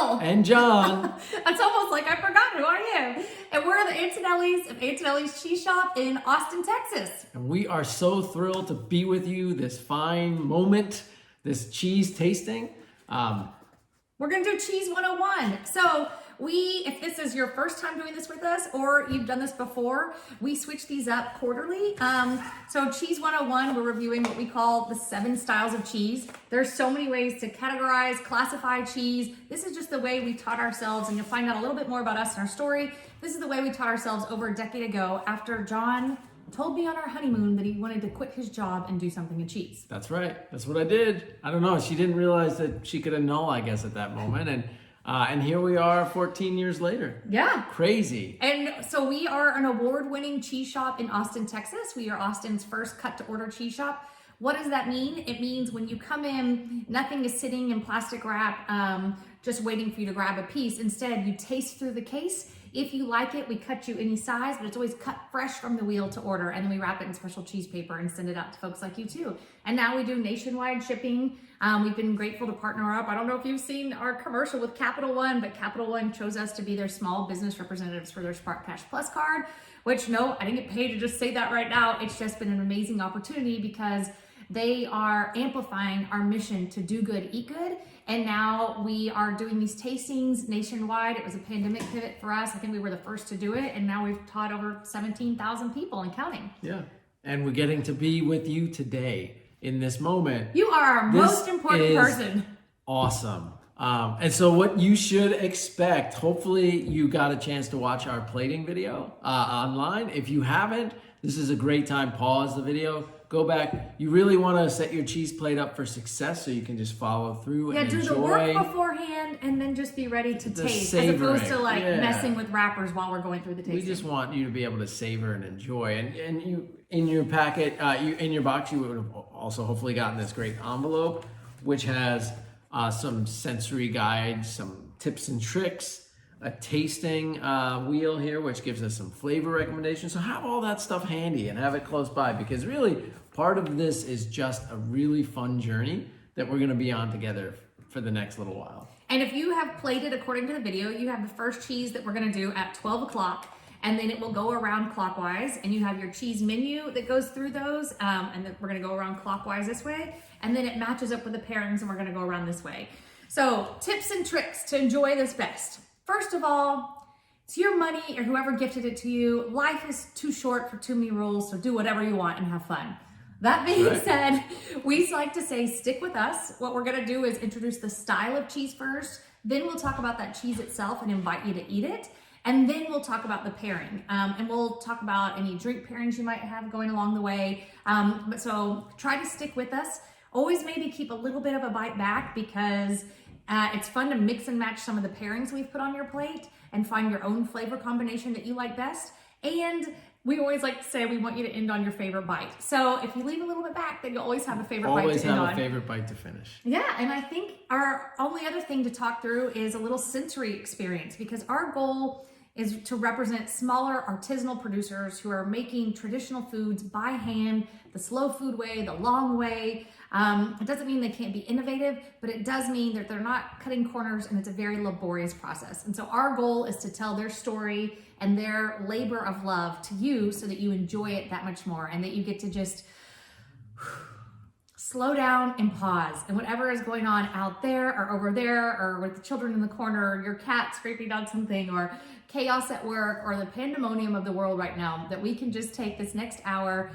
Kendall. And John. It's almost like I forgot who I am. And we're the Antonellis of Antonelli's Cheese Shop in Austin, Texas. And we are so thrilled to be with you this fine moment, this cheese tasting. We're going to do Cheese 101. So if this is your first time doing this with us or you've done this before, we switch these up quarterly. So Cheese 101, we're reviewing what we call the 7 styles of cheese. There's so many ways to categorize, classify cheese. This is just the way we taught ourselves, and you'll find out a little bit more about us and our story. This is the way we taught ourselves over a decade ago after John told me on our honeymoon that he wanted to quit his job and do something in cheese. That's right. That's what I did. I don't know. She didn't realize that she could annul, I guess, at that moment. And here we are 14 years later. Yeah. Crazy. And so we are an award-winning cheese shop in Austin, Texas. We are Austin's first cut-to-order cheese shop. What does that mean? It means when you come in, nothing is sitting in plastic wrap, just waiting for you to grab a piece. Instead, you taste through the case. If you like it, we cut you any size, but it's always cut fresh from the wheel to order. And then we wrap it in special cheese paper and send it out to folks like you too. And now we do nationwide shipping. We've been grateful to partner up. I don't know if you've seen our commercial with Capital One, but Capital One chose us to be their small business representatives for their Spark Cash Plus card, which no, I didn't get paid to just say that right now. It's just been an amazing opportunity because they are amplifying our mission to do good, eat good. And now we are doing these tastings nationwide. It was a pandemic pivot for us. I think we were the first to do it. And now we've taught over 17,000 people and counting. Yeah. And we're getting to be with you today in this moment. You are our most important person. Awesome. And so what you should expect, hopefully you got a chance to watch our plating video online. If you haven't, this is a great time. Pause the video. Go back. You really want to set your cheese plate up for success so you can just follow through and enjoy. Yeah, do the work beforehand and then just be ready to taste as opposed to messing with wrappers while we're going through the tasting. We just want you to be able to savor and enjoy. And you, in your packet, in your box, you would have also hopefully gotten this great envelope, which has some sensory guides, some tips and tricks, a tasting wheel here, which gives us some flavor recommendations. So have all that stuff handy and have it close by, because really part of this is just a really fun journey that we're going to be on together for the next little while. And if you have plated according to the video, you have the first cheese that we're going to do at 12 o'clock, and then it will go around clockwise, and you have your cheese menu that goes through those, and then we're going to go around clockwise this way, and then it matches up with the pairings, and we're going to go around this way. So tips and tricks to enjoy this best. First of all, it's your money or whoever gifted it to you. Life is too short for too many rules, so do whatever you want and have fun. That being said, we like to say stick with us. What we're going to do is introduce the style of cheese first, then we'll talk about that cheese itself and invite you to eat it, and then we'll talk about the pairing. And we'll talk about any drink pairings you might have going along the way. But so try to stick with us. Always maybe keep a little bit of a bite back, because it's fun to mix and match some of the pairings we've put on your plate and find your own flavor combination that you like best. And we always like to say we want you to end on your favorite bite. So if you leave a little bit back, then you'll always have a favorite bite to end on. Always have a favorite bite to finish. Yeah, and I think our only other thing to talk through is a little sensory experience, because our goal is to represent smaller artisanal producers who are making traditional foods by hand, the slow food way, the long way. It doesn't mean they can't be innovative, but it does mean that they're not cutting corners, and it's a very laborious process. And so our goal is to tell their story and their labor of love to you so that you enjoy it that much more, and that you get to just slow down and pause. And whatever is going on out there or over there, or with the children in the corner, or your cat scraping on something, or chaos at work, or the pandemonium of the world right now, that we can just take this next hour.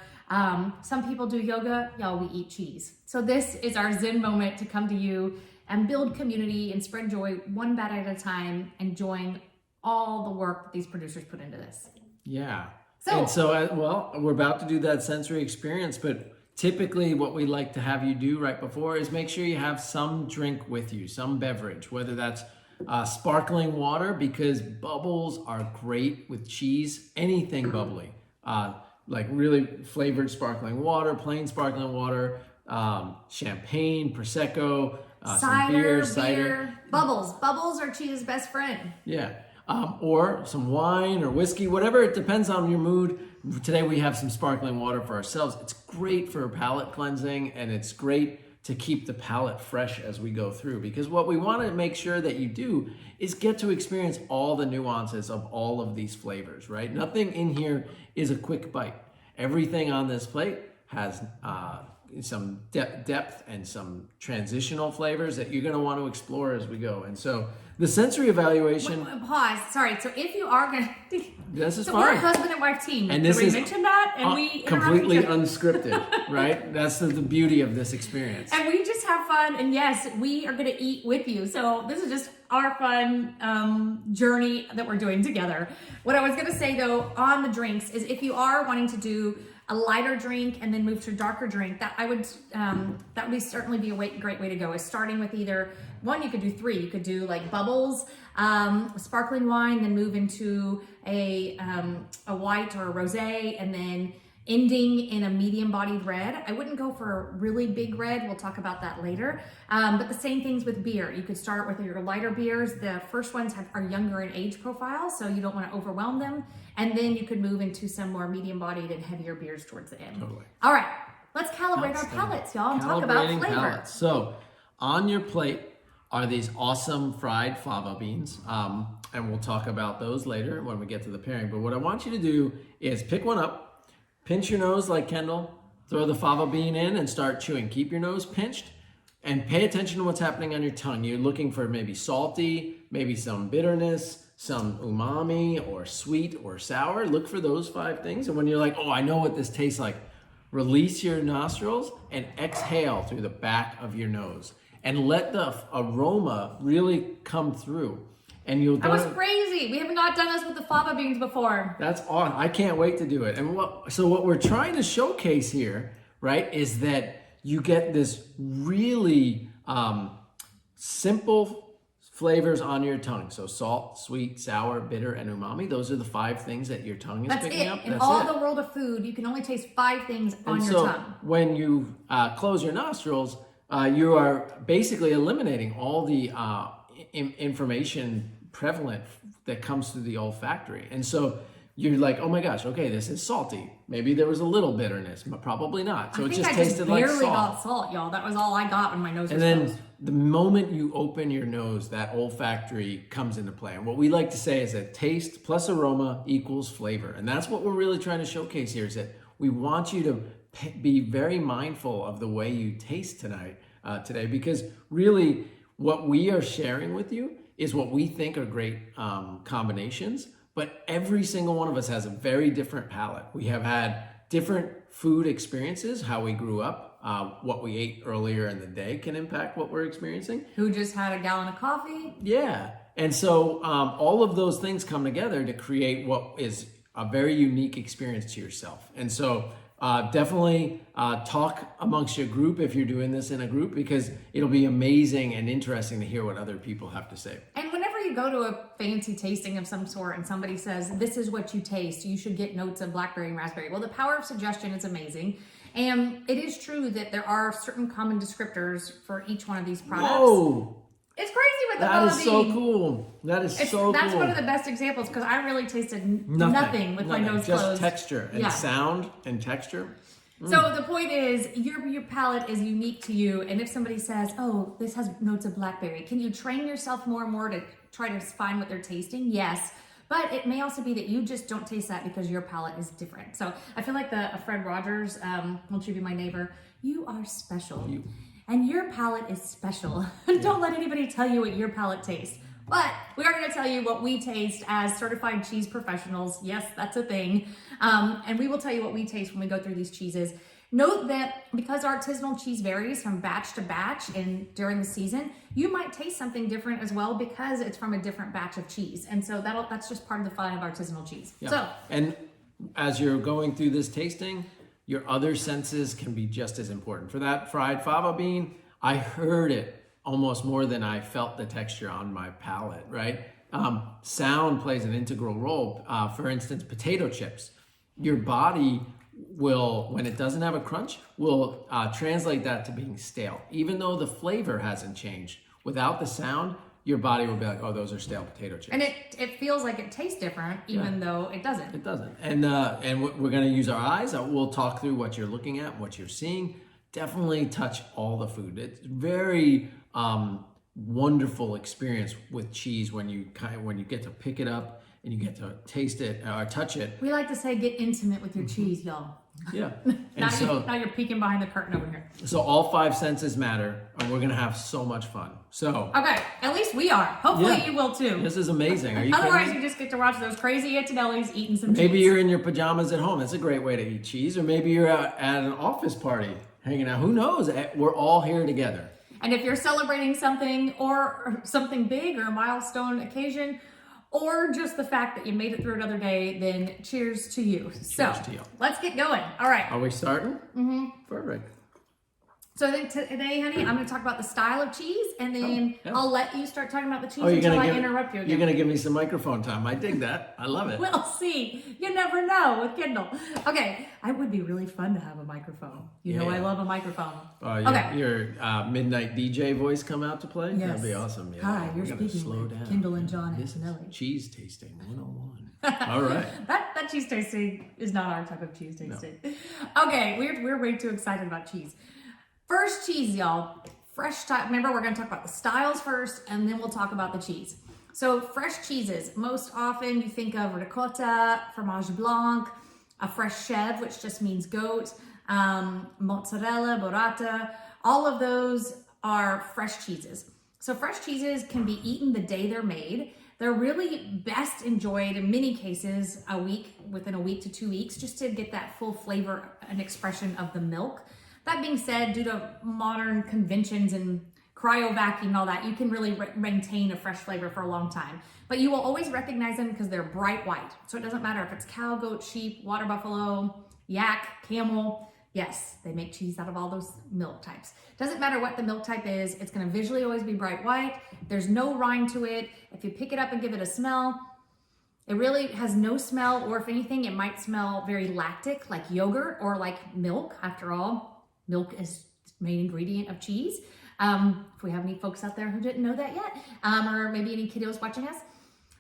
Some people do yoga, y'all, we eat cheese. So this is our Zen moment to come to you and build community and spread joy one bite at a time, enjoying all the work that these producers put into this. Yeah. So, we're about to do that sensory experience, but typically what we like to have you do right before is make sure you have some drink with you, some beverage, whether that's sparkling water, because bubbles are great with cheese, anything bubbly. Like really flavored sparkling water, plain sparkling water, champagne, Prosecco, some beer, cider. Bubbles. Bubbles are cheese's best friend. Yeah. Or some wine or whiskey, whatever. It depends on your mood. Today we have some sparkling water for ourselves. It's great for palate cleansing, and it's great to keep the palate fresh as we go through. Because what we want to make sure that you do is get to experience all the nuances of all of these flavors, right? Nothing in here is a quick bite. Everything on this plate has some depth and some transitional flavors that you're going to want to explore as we go. And so the sensory evaluation. Pause. Sorry. So if you are going to, this is so fine. we're a husband and wife team. And this we is mention that, and we completely interact each other. unscripted, right? That's the beauty of this experience. And we just have fun. And yes, we are going to eat with you. So this is just our fun journey that we're doing together. What I was going to say though on the drinks is if you are wanting to do a lighter drink and then move to a darker drink, that would certainly be a great way to go, is starting with either one. You could do 3. You could do like bubbles, sparkling wine, then move into a white or a rosé, and then ending in a medium bodied red. I wouldn't go for a really big red. We'll talk about that later. But the same things with beer. You could start with your lighter beers. The first ones are younger in age profile, so you don't want to overwhelm them. And then you could move into some more medium bodied and heavier beers towards the end. Totally. All right, let's calibrate our palates, y'all, and talk about flavor. Palates. So on your plate are these awesome fried fava beans. And we'll talk about those later when we get to the pairing. But what I want you to do is pick one up, pinch your nose like Kendall, throw the fava bean in and start chewing. Keep your nose pinched and pay attention to what's happening on your tongue. You're looking for maybe salty, maybe some bitterness, some umami or sweet or sour. Look for those 5 things. And when you're like, oh, I know what this tastes like, release your nostrils and exhale through the back of your nose and let the aroma really come through. And you'll. That was crazy. We have not done this with the fava beans before. That's awesome. I can't wait to do it. And what we're trying to showcase here, right, is that you get this really simple flavors on your tongue. So salt, sweet, sour, bitter, and umami. Those are the 5 things that your tongue is picking up. In all the world of food, you can only taste 5 things on your tongue. When you close your nostrils, you are basically eliminating all the information prevalent that comes through the olfactory. And so you're like, oh my gosh, okay, this is salty. Maybe there was a little bitterness, but probably not. So it just tasted like salt. I barely got salt, y'all. That was all I got when my nose was closed. And then the moment you open your nose, that olfactory comes into play. And what we like to say is that taste plus aroma equals flavor. And that's what we're really trying to showcase here, is that we want you to be very mindful of the way you taste today, because really what we are sharing with you is what we think are great combinations, but every single one of us has a very different palate. We have had different food experiences, how we grew up, what we ate earlier in the day can impact what we're experiencing. Who just had a gallon of coffee? Yeah, and so all of those things come together to create what is a very unique experience to yourself. And so definitely talk amongst your group if you're doing this in a group, because it'll be amazing and interesting to hear what other people have to say. And whenever you go to a fancy tasting of some sort and somebody says, this is what you taste, you should get notes of blackberry and raspberry. Well, the power of suggestion is amazing. And it is true that there are certain common descriptors for each one of these products. Whoa! It's crazy with the That is bean. so cool. That's one of the best examples, because I really tasted nothing with my nose just closed. Texture and sound and texture. So the point is, your palate is unique to you, and if somebody says, oh, this has notes of blackberry, can you train yourself more and more to try to find what they're tasting? Yes. But it may also be that you just don't taste that because your palate is different. So I feel like Fred Rogers, won't you be my neighbor? You are special. And your palate is special. Don't let anybody tell you what your palate tastes. But we are going to tell you what we taste as certified cheese professionals. Yes, that's a thing. And we will tell you what we taste when we go through these cheeses. Note that because artisanal cheese varies from batch to batch and during the season, you might taste something different as well because it's from a different batch of cheese. And so that's just part of the fun of artisanal cheese. Yeah. So, and as you're going through this tasting, your other senses can be just as important. For that fried fava bean, I heard it almost more than I felt the texture on my palate, right? Sound plays an integral role. For instance, potato chips. Your body will, when it doesn't have a crunch, will translate that to being stale. Even though the flavor hasn't changed, without the sound, your body will be like, oh, those are stale potato chips. And it feels like it tastes different, even though it doesn't. It doesn't. And we're going to use our eyes. We'll talk through what you're looking at, what you're seeing. definitely touch all the food. It's very wonderful experience with cheese when you get to pick it up and you get to taste it or touch it. We like to say get intimate with your cheese, y'all. Yeah. And now you're peeking behind the curtain over here. So all 5 senses matter, and we're gonna have so much fun. So okay, at least we are. Hopefully you will too. This is amazing. Are you Otherwise, kidding me? you just get to watch those crazy Antonellis eating some cheese. Maybe you're in your pajamas at home. That's a great way to eat cheese. Or maybe you're at an office party hanging out. Who knows? We're all here together. And if you're celebrating something or something big or a milestone occasion, or just the fact that you made it through another day, then cheers to you. Cheers to you. Let's get going. All right. Are we starting? Mm-hmm. Perfect. So I think today, honey, I'm going to talk about the style of cheese, and then I'll let you start talking about the cheese until I interrupt you again. You're going to give me some microphone time. I dig that. I love it. We'll see. You never know with Kendall. Okay, it would be really fun to have a microphone. You know I love a microphone. Your midnight DJ voice come out to play? Yes. That'd be awesome. Yeah. Hi, you're speaking slow with down. Kendall and John This is Antonelli. cheese tasting 101. All right. That cheese tasting is not our type of cheese tasting. No. Okay, we're way too excited about cheese. First cheese, y'all. Fresh style. Remember, we're going to talk about the styles first, and then we'll talk about the cheese. So fresh cheeses. Most often you think of ricotta, fromage blanc, a fresh chèvre, which just means goat, mozzarella, burrata. All of those are fresh cheeses. So fresh cheeses can be eaten the day they're made. They're really best enjoyed in many cases within a week to 2 weeks, just to get that full flavor and expression of the milk. That being said, due to modern conventions and cryo vacuum and all that, you can really maintain a fresh flavor for a long time. But you will always recognize them because they're bright white. So it doesn't matter if it's cow, goat, sheep, water buffalo, yak, camel. Yes, they make cheese out of all those milk types. Doesn't matter what the milk type is, it's going to visually always be bright white. There's no rind to it. If you pick it up and give it a smell, it really has no smell, or if anything, it might smell very lactic, like yogurt or like milk. After all, milk is the main ingredient of cheese. If we have any folks out there who didn't know that yet, or maybe any kiddos watching us.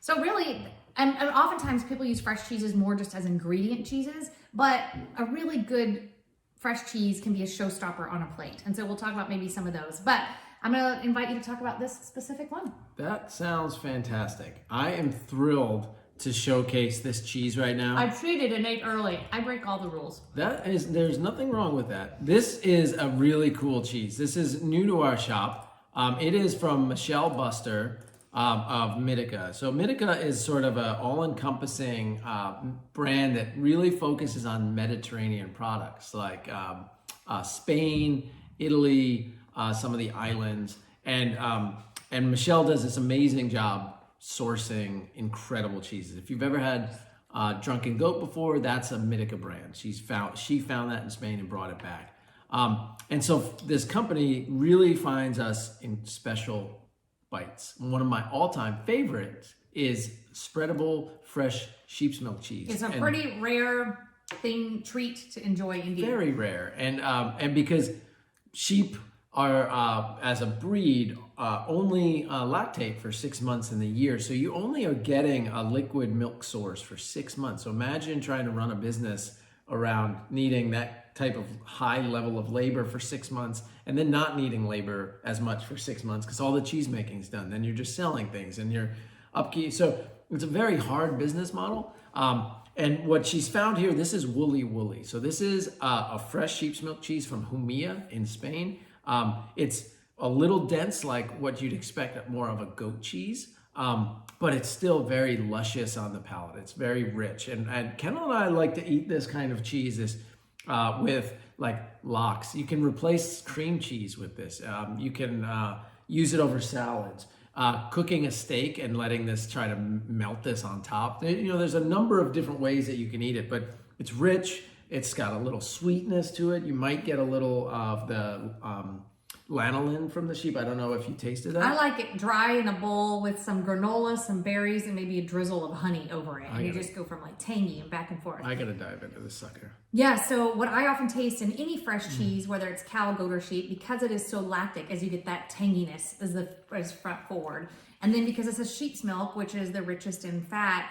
So really, and oftentimes people use fresh cheeses more just as ingredient cheeses, but a really good fresh cheese can be a showstopper on a plate. And so we'll talk about maybe some of those, but I'm gonna invite you to talk about this specific one. That sounds fantastic. I am thrilled to showcase this cheese right now. I treated and ate early. I break all the rules. There's nothing wrong with that. This is a really cool cheese. This is new to our shop. It is from Michelle Buster of Mitica. So Mitica is sort of an all-encompassing brand that really focuses on Mediterranean products like Spain, Italy, some of the islands, and Michelle does this amazing job sourcing incredible cheeses. If you've ever had Drunken Goat before, that's a Mitica brand. She found that in Spain and brought it back. And so this company really finds us in special bites. One of my all-time favorites is Spreadable fresh sheep's milk cheese. It's a pretty rare treat to enjoy indeed. Very rare, and because sheep are as a breed only lactate for 6 months in the year, so you only are getting a liquid milk source for 6 months. So imagine trying to run a business around needing that type of high level of labor for 6 months, and then not needing labor as much for 6 months because all the cheese making is done. Then you're just selling things and you're upkeep. So it's a very hard business model. And what she's found here, this is Woolly. So this is a fresh sheep's milk cheese from Jumilla in Spain. It's a little dense, like what you'd expect more of a goat cheese, but it's still very luscious on the palate. It's very rich. And Kendall and I like to eat this kind of cheese with like lox. You can replace cream cheese with this. You can use it over salads. Cooking a steak and letting this try to melt this on top. There's a number of different ways that you can eat it, but it's rich. It's got a little sweetness to it. You might get a little of the lanolin from the sheep. I don't know if you tasted that. I like it dry in a bowl with some granola, some berries, and maybe a drizzle of honey over it. And you just go from like tangy and back and forth. I gotta dive into this sucker. Yeah, so what I often taste in any fresh cheese, whether it's cow, goat, or sheep, because it is so lactic, as you get that tanginess, is the is front forward. And then because it's a sheep's milk, which is the richest in fat,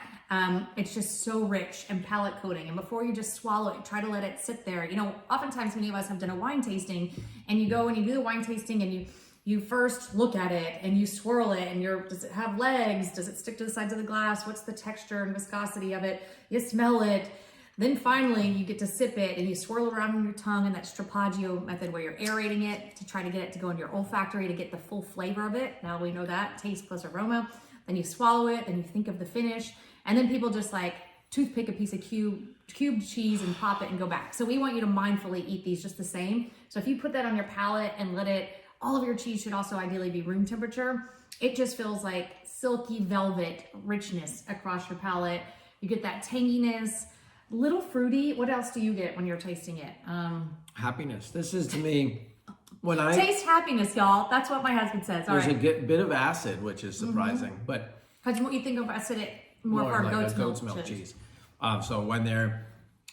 it's just so rich and palate coating. And before you just swallow it, try to let it sit there. You know, oftentimes many of us have done a wine tasting, and you go and you do the wine tasting and you first look at it and you swirl it and does it have legs? Does it stick to the sides of the glass? What's the texture and viscosity of it? You smell it. Then finally you get to sip it and you swirl it around on your tongue in that strapaggio method where you're aerating it to try to get it to go into your olfactory to get the full flavor of it. Now we know that, taste plus aroma. Then you swallow it, then you think of the finish. And then people just like toothpick a piece of cubed cheese and pop it and go back. So we want you to mindfully eat these just the same. So if you put that on your palate and all of your cheese should also ideally be room temperature. It just feels like silky velvet richness across your palate. You get that tanginess, little fruity. What else do you get when you're tasting it? Happiness. This is, to me, when I taste happiness, y'all. That's what my husband says. There's a bit of acid, which is surprising, but because what you think of acidic, more for like goat's a milk cheese. So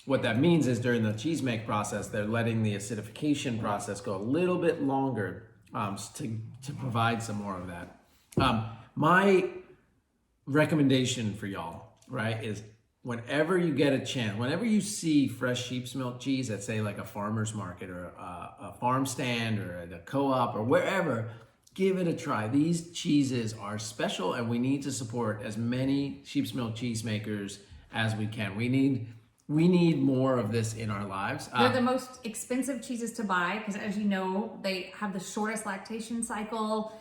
what that means is during the cheese make process, they're letting the acidification process go a little bit longer to provide some more of that. My recommendation for y'all, right, is whenever you get a chance, whenever you see fresh sheep's milk cheese at, say, like a farmer's market or a farm stand or at a co-op or wherever, give it a try. These cheeses are special, and we need to support as many sheep's milk cheese makers as we can. We need more of this in our lives. They're the most expensive cheeses to buy because, as you know, they have the shortest lactation cycle.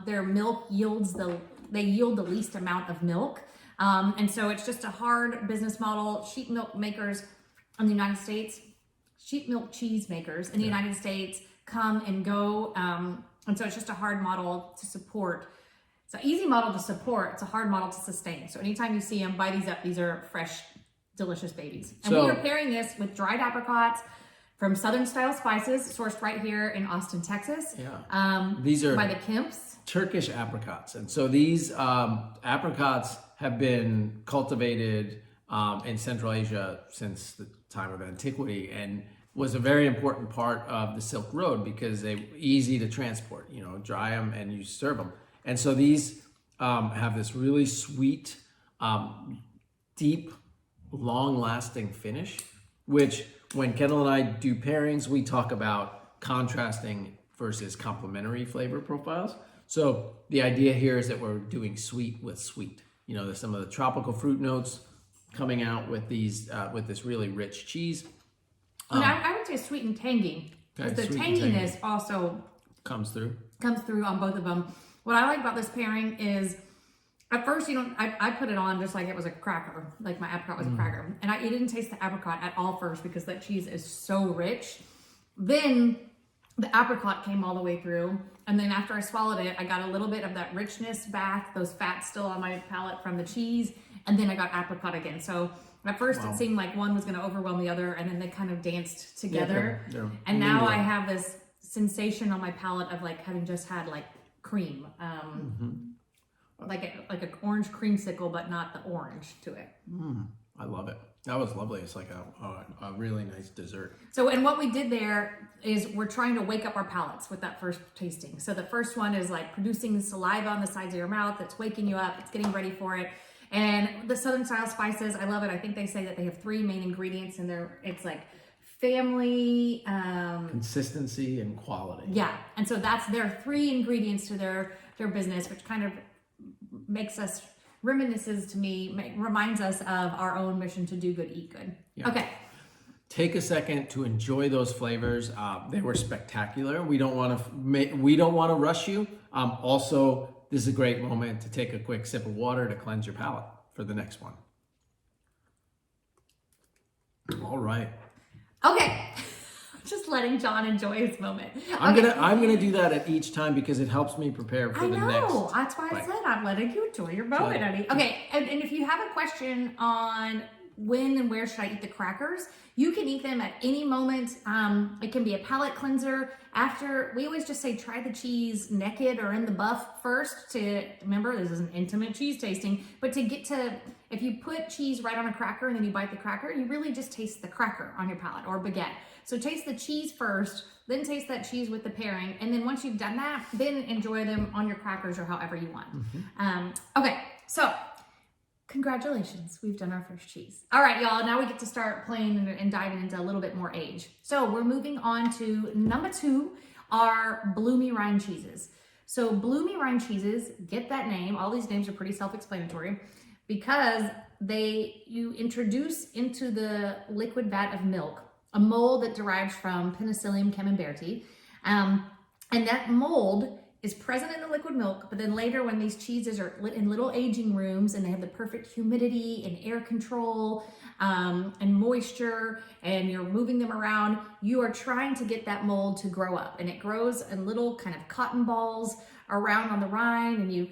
Their milk yield the least amount of milk. And so it's just a hard business model. Sheep milk makers in the United States, sheep milk cheese makers in the United States come and go. And so it's just a hard model to support. It's an easy model to support. It's a hard model to sustain. So anytime you see them, buy these up. These are fresh, delicious babies. And we are pairing this with dried apricots from Southern style spices, sourced right here in Austin, Texas. Yeah. These are by the Kemps. Turkish apricots. And so these apricots have been cultivated in Central Asia since the time of antiquity, and was a very important part of the Silk Road because they're easy to transport. You know, dry them and you serve them. And so these have this really sweet, deep, long-lasting finish, which when Kendall and I do pairings, we talk about contrasting versus complementary flavor profiles. So the idea here is that we're doing sweet with sweet. You know, there's some of the tropical fruit notes coming out with these, with this really rich cheese. I would say sweet and tangy. Because the tanginess also comes through on both of them. What I like about this pairing is, at first, I put it on just like it was a cracker, like my apricot was a cracker. And it didn't taste the apricot at all first because that cheese is so rich. Then the apricot came all the way through. And then after I swallowed it, I got a little bit of that richness back, those fats still on my palate from the cheese. And then I got apricot again. So at first it seemed like one was going to overwhelm the other, and then they kind of danced together. Yeah, and now I have this sensation on my palate of like having just had like cream. Like an orange creamsicle, but not the orange to it. I love it. That was lovely. It's like a really nice dessert. So, and what we did there is we're trying to wake up our palates with that first tasting. So the first one is like producing saliva on the sides of your mouth. It's waking you up. It's getting ready for it. And the Southern style spices, I love it. I think they say that they have 3 main ingredients in there. It's like family, consistency and quality. Yeah. And so that's their 3 ingredients to their business, which kind of reminds us of our own mission to do good, eat good. Yeah. Okay. Take a second to enjoy those flavors. They were spectacular. We don't want to rush you. Also, this is a great moment to take a quick sip of water to cleanse your palate for the next one. All right. Okay. Just letting John enjoy his moment. I'm gonna do that at each time because it helps me prepare for the next. I know. That's why I said I'm letting you enjoy your moment, honey. Okay, and if you have a question on when and where should I eat the crackers, you can eat them at any moment. It can be a palate cleanser. After, we always just say try the cheese naked or in the buff first to, remember this is an intimate cheese tasting, but to get to, if you put cheese right on a cracker and then you bite the cracker, you really just taste the cracker on your palate or baguette. So taste the cheese first, then taste that cheese with the pairing. And then once you've done that, then enjoy them on your crackers or however you want. Okay, so congratulations, we've done our first cheese. All right, y'all, now we get to start playing and diving into a little bit more age. So we're moving on to number 2, our Bloomy Rind cheeses. So Bloomy Rind cheeses, get that name. All these names are pretty self-explanatory because you introduce into the liquid vat of milk a mold that derives from Penicillium camemberti. And that mold is present in the liquid milk, but then later when these cheeses are in little aging rooms and they have the perfect humidity and air control and moisture, and you're moving them around, you are trying to get that mold to grow up. And it grows in little kind of cotton balls around on the rind, and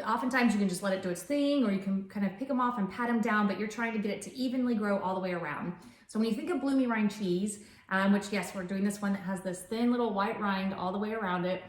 oftentimes you can just let it do its thing, or you can kind of pick them off and pat them down, but you're trying to get it to evenly grow all the way around. So when you think of Bloomy Rind cheese, which yes, we're doing this one that has this thin little white rind all the way around it,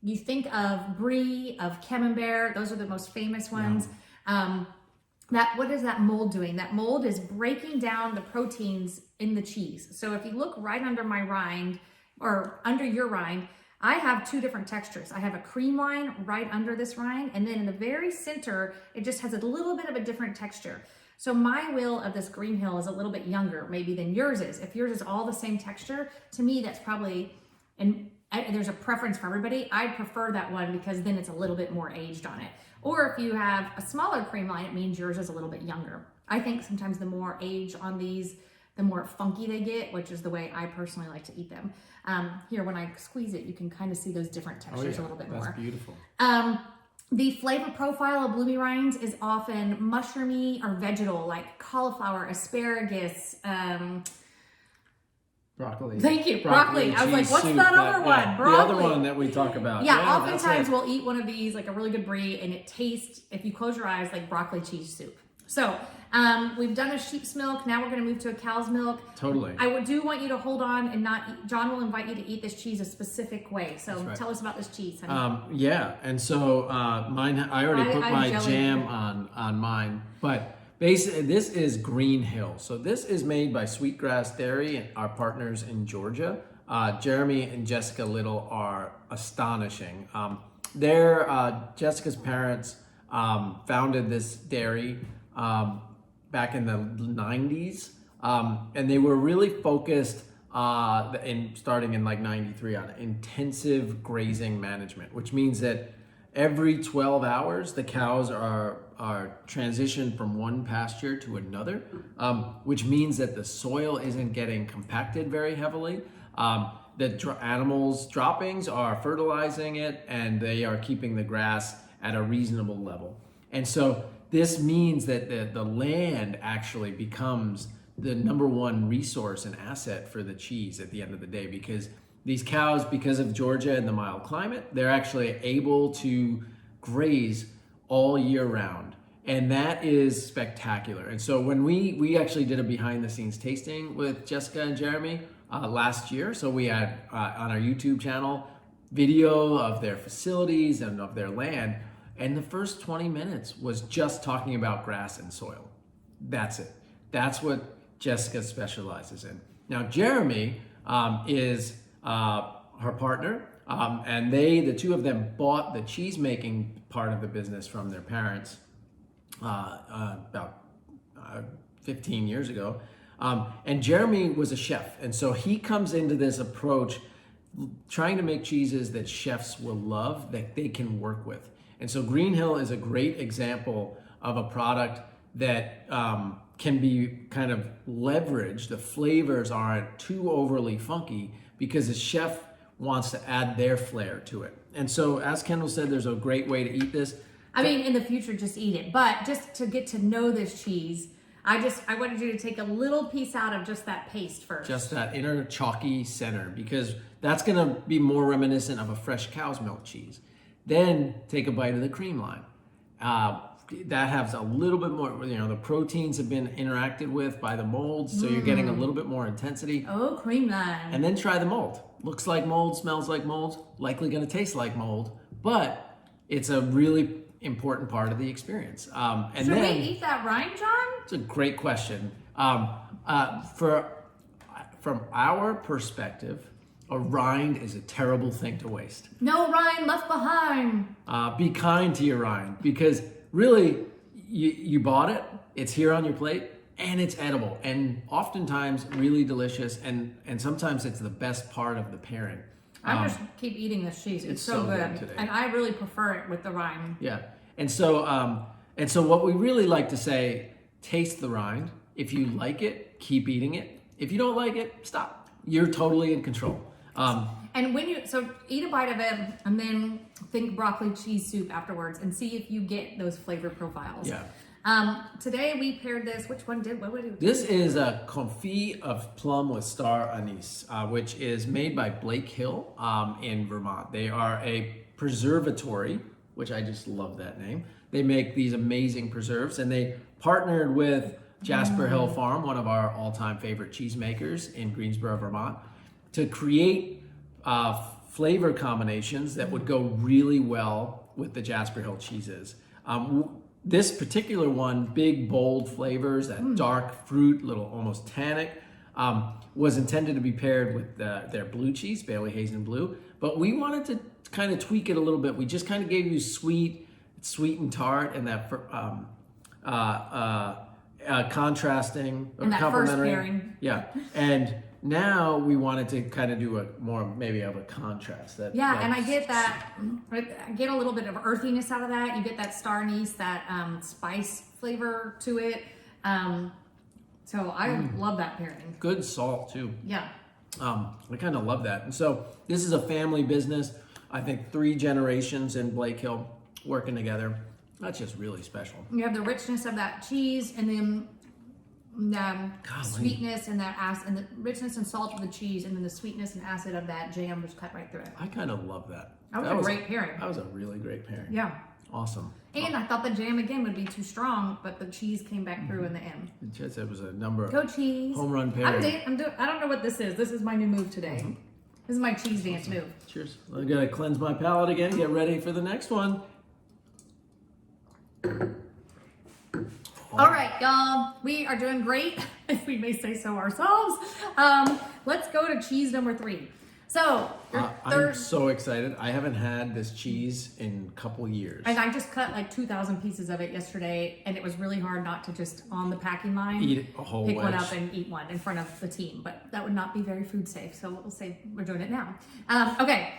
you think of brie, of camembert, those are the most famous ones. What is that mold doing? That mold is breaking down the proteins in the cheese. So if you look right under my rind, or under your rind, I have 2 different textures. I have a cream line right under this rind, and then in the very center, it just has a little bit of a different texture. So my will of this Green Hill is a little bit younger maybe than yours is. If yours is all the same texture, to me that's probably, and there's a preference for everybody. I'd prefer that one because then it's a little bit more aged on it. Or if you have a smaller cream line, it means yours is a little bit younger. I think sometimes the more age on these, the more funky they get, which is the way I personally like to eat them. Here, when I squeeze it, you can kind of see those different textures a little bit more. That's beautiful. The flavor profile of Bloomy Rinds is often mushroomy or vegetal, like cauliflower, asparagus, broccoli. Thank you, broccoli. I was like, what's soup, that other one? Broccoli. The other one that we talk about. Yeah, oftentimes we'll eat one of these, like a really good brie, and it tastes, if you close your eyes, like broccoli cheese soup. So we've done a sheep's milk. Now we're going to move to a cow's milk. Totally. I do want you to hold on and not eat. John will invite you to eat this cheese a specific way. So right. Tell us about this cheese, honey. Yeah, and so mine, I already put my jam on mine, but basically this is Green Hill. So this is made by Sweetgrass Dairy and our partners in Georgia. Jeremy and Jessica Little are astonishing. Jessica's parents founded this dairy back in the 90s, and they were really focused starting in like 93 on intensive grazing management, which means that every 12 hours the cows are transitioned from one pasture to another, which means that the soil isn't getting compacted very heavily. The animals' droppings are fertilizing it, and they are keeping the grass at a reasonable level. And so this means that the land actually becomes the number one resource and asset for the cheese at the end of the day, because these cows, because of Georgia and the mild climate, they're actually able to graze all year round. And that is spectacular. And so when we actually did a behind the scenes tasting with Jessica and Jeremy last year, so we had on our YouTube channel video of their facilities and of their land. And the first 20 minutes was just talking about grass and soil. That's it. That's what Jessica specializes in. Now, Jeremy is her partner, and the two of them bought the cheese making part of the business from their parents about 15 years ago. And Jeremy was a chef, and so he comes into this approach trying to make cheeses that chefs will love, that they can work with. And so Green Hill is a great example of a product that can be kind of leveraged. The flavors aren't too overly funky because the chef wants to add their flair to it. And so, as Kendall said, there's a great way to eat this. I mean, in the future, just eat it. But just to get to know this cheese, I wanted you to take a little piece out of just that paste first. Just that inner chalky center, because that's going to be more reminiscent of a fresh cow's milk cheese. Then take a bite of the cream line. That has a little bit more, the proteins have been interacted with by the molds, so you're getting a little bit more intensity. Oh, cream line. And then try the mold. Looks like mold, smells like mold, likely going to taste like mold, but it's a really important part of the experience. Should we eat that rind, John? It's a great question. From our perspective, A rind is a terrible thing to waste. No rind left behind. Be kind to your rind, because really, you bought it, it's here on your plate, and it's edible, and oftentimes really delicious, and sometimes it's the best part of the pairing. I just keep eating this cheese. It's so good. today. And I really prefer it with the rind. Yeah, and so what we really like to say, taste the rind. If you like it, keep eating it. If you don't like it, stop. You're totally in control. And when so eat a bite of it and then think broccoli cheese soup afterwards and see if you get those flavor profiles. Yeah. Today we paired this. What would we do? This is a confit of plum with star anise, which is made by Blake Hill in Vermont. They are a preservatory, which I just love that name. They make these amazing preserves, and they partnered with Jasper Hill Farm, one of our all-time favorite cheesemakers in Greensboro, Vermont, to create flavor combinations that would go really well with the Jasper Hill cheeses. This particular one, big, bold flavors, that dark fruit, little almost tannic, was intended to be paired with their blue cheese, Bailey Hazen Blue. But we wanted to kind of tweak it a little bit. We just kind of gave you sweet and tart, and that contrasting, and that complementary. first pairing. Yeah, and now we wanted to kind of do a more maybe of a contrast. And I get that. I get a little bit of earthiness out of that. You get that star anise, that spice flavor to it. So I love that pairing. Good salt too. Yeah. I kind of love that. And so this is a family business. I think 3 generations in Blake Hill working together. That's just really special. You have the richness of that cheese, and then sweetness and that acid, and the richness and salt of the cheese, and then the sweetness and acid of that jam just cut right through it. I kind of love that. That was a great pairing. That was a really great pairing. Yeah. Awesome. And I thought the jam again would be too strong, but the cheese came back through in the end. It was a number of Go cheese. home run pairing. I don't know what this is. This is my new move today. This is my cheese dance move. Cheers. I gotta cleanse my palate again. Get ready for the next one. All right, y'all. We are doing great, if we may say so ourselves. Let's go to cheese number 3. So, I'm so excited. I haven't had this cheese in a couple years. And I just cut like 2,000 pieces of it yesterday, and it was really hard not to just on the packing line Eat a whole pick one wedge. up and eat one in front of the team. But that would not be very food safe, so we'll say we're doing it now. Okay,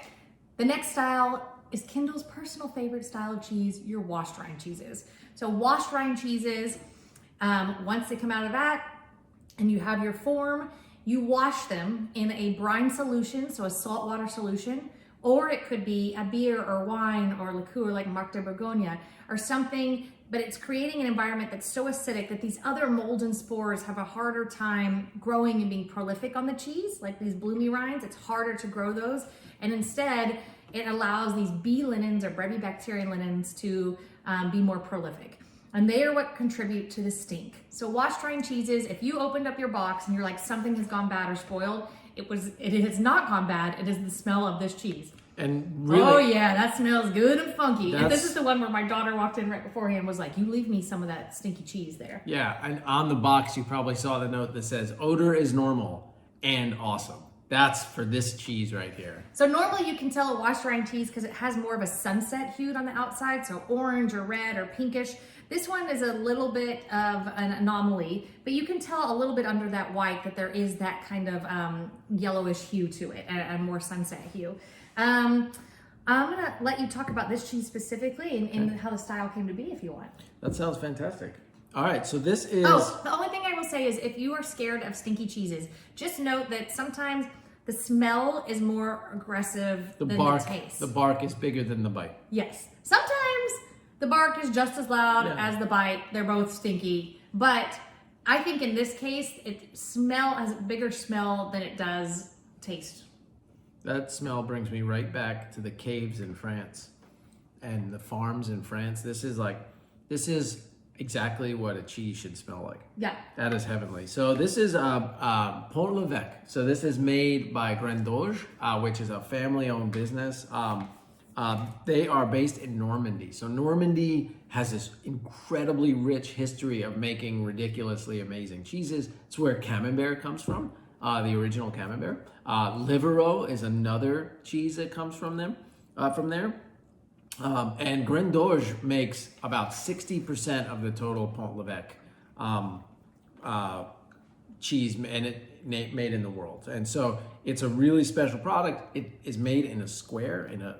the next style is Kendall's personal favorite style of cheese, your washed rind cheeses. So washed rind cheeses, once they come out of that and you have your form, you wash them in a brine solution, so a saltwater solution, or it could be a beer or wine or liqueur like Marc de Bourgogne or something, but it's creating an environment that's so acidic that these other molds and spores have a harder time growing and being prolific on the cheese, like these bloomy rinds. It's harder to grow those, and instead it allows these B linens or Brevibacterian linens to be more prolific. And they are what contribute to the stink. So washed rind cheeses, if you opened up your box and you're like, something has gone bad or spoiled, it has not gone bad. It is the smell of this cheese. And really, oh yeah, that smells good and funky. And this is the one where my daughter walked in right beforehand and was like, you leave me some of that stinky cheese there. Yeah, and on the box you probably saw the note that says odor is normal and awesome. That's for this cheese right here. So normally you can tell a washed rind cheese because it has more of a sunset hue on the outside, so orange or red or pinkish. This one is a little bit of an anomaly, but you can tell a little bit under that white that there is that kind of yellowish hue to it, a more sunset hue. I'm gonna let you talk about this cheese specifically and how the style came to be if you want. That sounds fantastic. All right, so this is... Oh, the only thing I will say is if you are scared of stinky cheeses, just note that sometimes the smell is more aggressive than the taste. The bark is bigger than the bite. Yes. Sometimes the bark is just as loud as the bite. They're both stinky. But I think in this case, it has a bigger smell than it does taste. That smell brings me right back to the caves in France and the farms in France. This is exactly what a cheese should smell like. Yeah. That is heavenly. So this is Pont l'Evêque. So this is made by Grandoge, which is a family-owned business. They are based in Normandy. So Normandy has this incredibly rich history of making ridiculously amazing cheeses. It's where Camembert comes from. the original Camembert. Livarot is another cheese that comes from them, from there. And Grain d'Orge makes about 60% of the total Pont l'Evêque cheese, and it made in the world. And so it's a really special product. It is made in a square, in a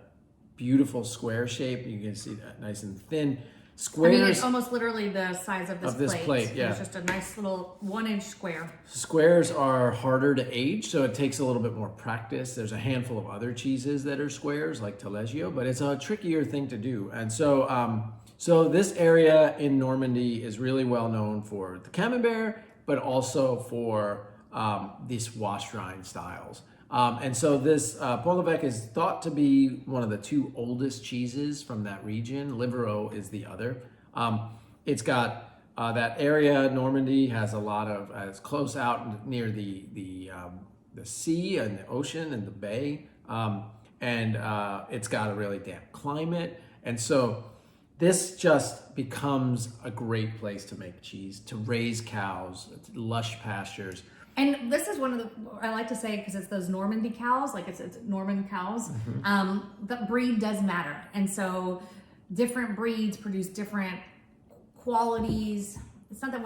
beautiful square shape. You can see that nice and thin. Squares. I mean, it's almost literally the size of this plate. Yeah. It's just a nice little 1-inch square. Squares are harder to age, so it takes a little bit more practice. There's a handful of other cheeses that are squares, like Taleggio, but it's a trickier thing to do. And so, so this area in Normandy is really well known for the Camembert, but also for these wash rind styles. And so this Pont l'Evêque is thought to be one of the 2 oldest cheeses from that region. Livarot is the other. It's got that area. Normandy has a lot of, it's close out near the sea and the ocean and the bay, and it's got a really damp climate. And so this just becomes a great place to make cheese, to raise cows, lush pastures. And this is one of the, I like to say, because it's those Normandy cows, like it's Norman cows, the breed does matter. And so different breeds produce different qualities. It's not that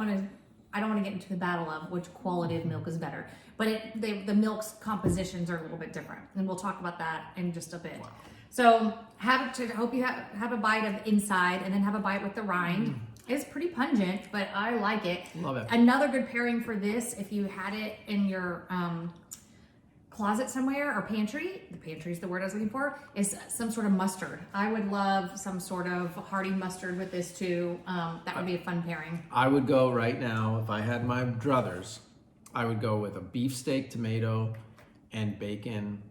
I don't want to get into the battle of which quality of milk is better, but the milk's compositions are a little bit different. And we'll talk about that in just a bit. Wow. So hope you have a bite of inside and then have a bite with the rind. It's pretty pungent, but I like it. Love it. Another good pairing for this, if you had it in your closet somewhere or pantry, the pantry is the word I was looking for, is some sort of mustard. I would love some sort of hearty mustard with this too. That would be a fun pairing. I would go right now, if I had my druthers, I would go with a beefsteak tomato and bacon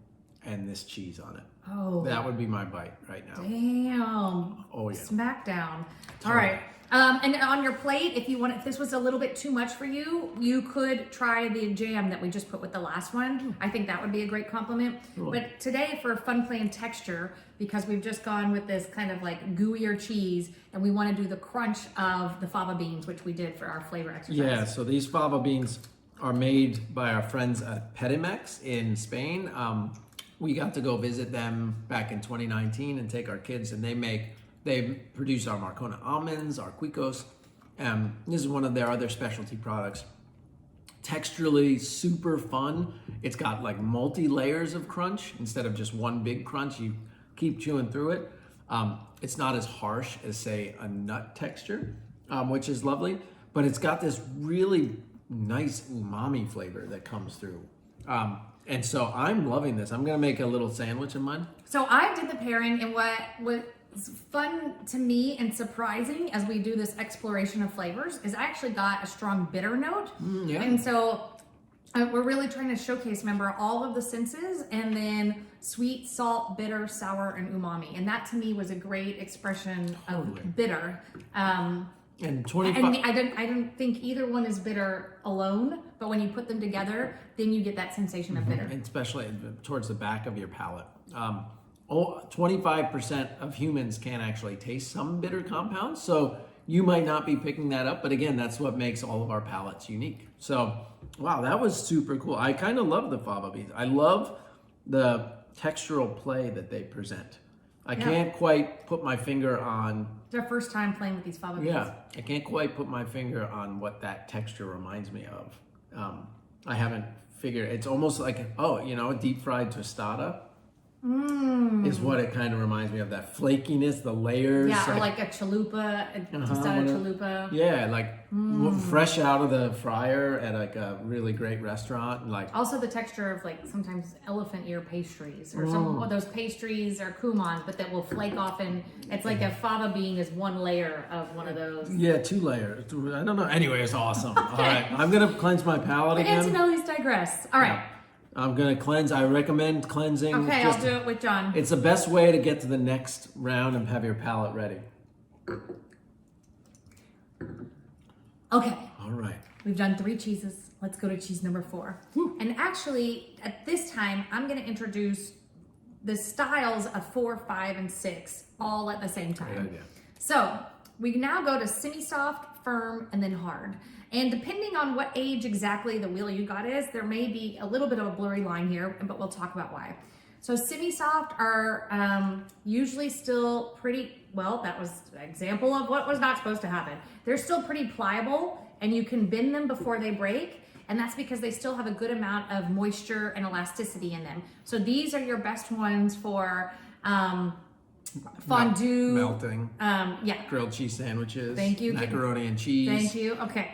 and this cheese on it. Oh. That would be my bite right now. Damn. Oh yeah. Smackdown. All right. And on your plate, if this was a little bit too much for you, you could try the jam that we just put with the last one. I think that would be a great compliment. Cool. But today, for fun, play, and texture, because we've just gone with this kind of like gooier cheese, and we want to do the crunch of the fava beans, which we did for our flavor exercise. Yeah, so these fava beans are made by our friends at Petimex in Spain. We got to go visit them back in 2019 and take our kids, and they produce our Marcona Almonds, our Apricots. This is one of their other specialty products. Texturally super fun. It's got like multi-layers of crunch. Instead of just one big crunch, you keep chewing through it. It's not as harsh as, say, a nut texture, which is lovely, but it's got this really nice umami flavor that comes through. And so I'm loving this. I'm gonna make a little sandwich of mine. So I did the pairing, and what was fun to me and surprising as we do this exploration of flavors is I actually got a strong bitter note. Yeah. And so we're really trying to showcase, remember, all of the senses, and then sweet, salt, bitter, sour, and umami. And that to me was a great expression of bitter. And 25. And I don't think either one is bitter alone, but when you put them together, then you get that sensation of bitter. And especially towards the back of your palate. 25% of humans can actually taste some bitter compounds, so you might not be picking that up, but again, that's what makes all of our palates unique. So, wow, that was super cool. I kind of love the fava beans. I love the textural play that they present. I can't quite put my finger on... It's our first time playing with these fava beans. Yeah, I can't quite put my finger on what that texture reminds me of. I haven't figured... It's almost like, a deep fried tostada is what it kind of reminds me of. That flakiness, the layers. Yeah, or like a chalupa, a tostada chalupa. Yeah, like fresh out of the fryer at like a really great restaurant. Like also the texture of like sometimes elephant ear pastries or some of those pastries or kumans, but that will flake off, and it's like a fava bean is one layer of one of those. Yeah, 2 layers. I don't know. Anyway, it's awesome. Okay. All right, I'm gonna cleanse my palate again. Antonelli's digress. All right. Yeah. I'm gonna cleanse. I recommend cleansing. Okay, I'll do it with John. It's the best way to get to the next round and have your palate ready. Okay. All right. We've done 3 cheeses. Let's go to cheese number 4. Woo. And actually, at this time, I'm gonna introduce the styles of 4, 5, and 6 all at the same time. Good idea. So we now go to semi-soft, firm, and then hard. And depending on what age exactly the wheel you got is, there may be a little bit of a blurry line here, but we'll talk about why. So semi-soft are usually still pretty, well, that was an example of what was not supposed to happen. They're still pretty pliable, and you can bend them before they break, and that's because they still have a good amount of moisture and elasticity in them. So these are your best ones for fondue. Melting. Yeah. Grilled cheese sandwiches. Thank you. Macaroni and cheese. Thank you. Okay.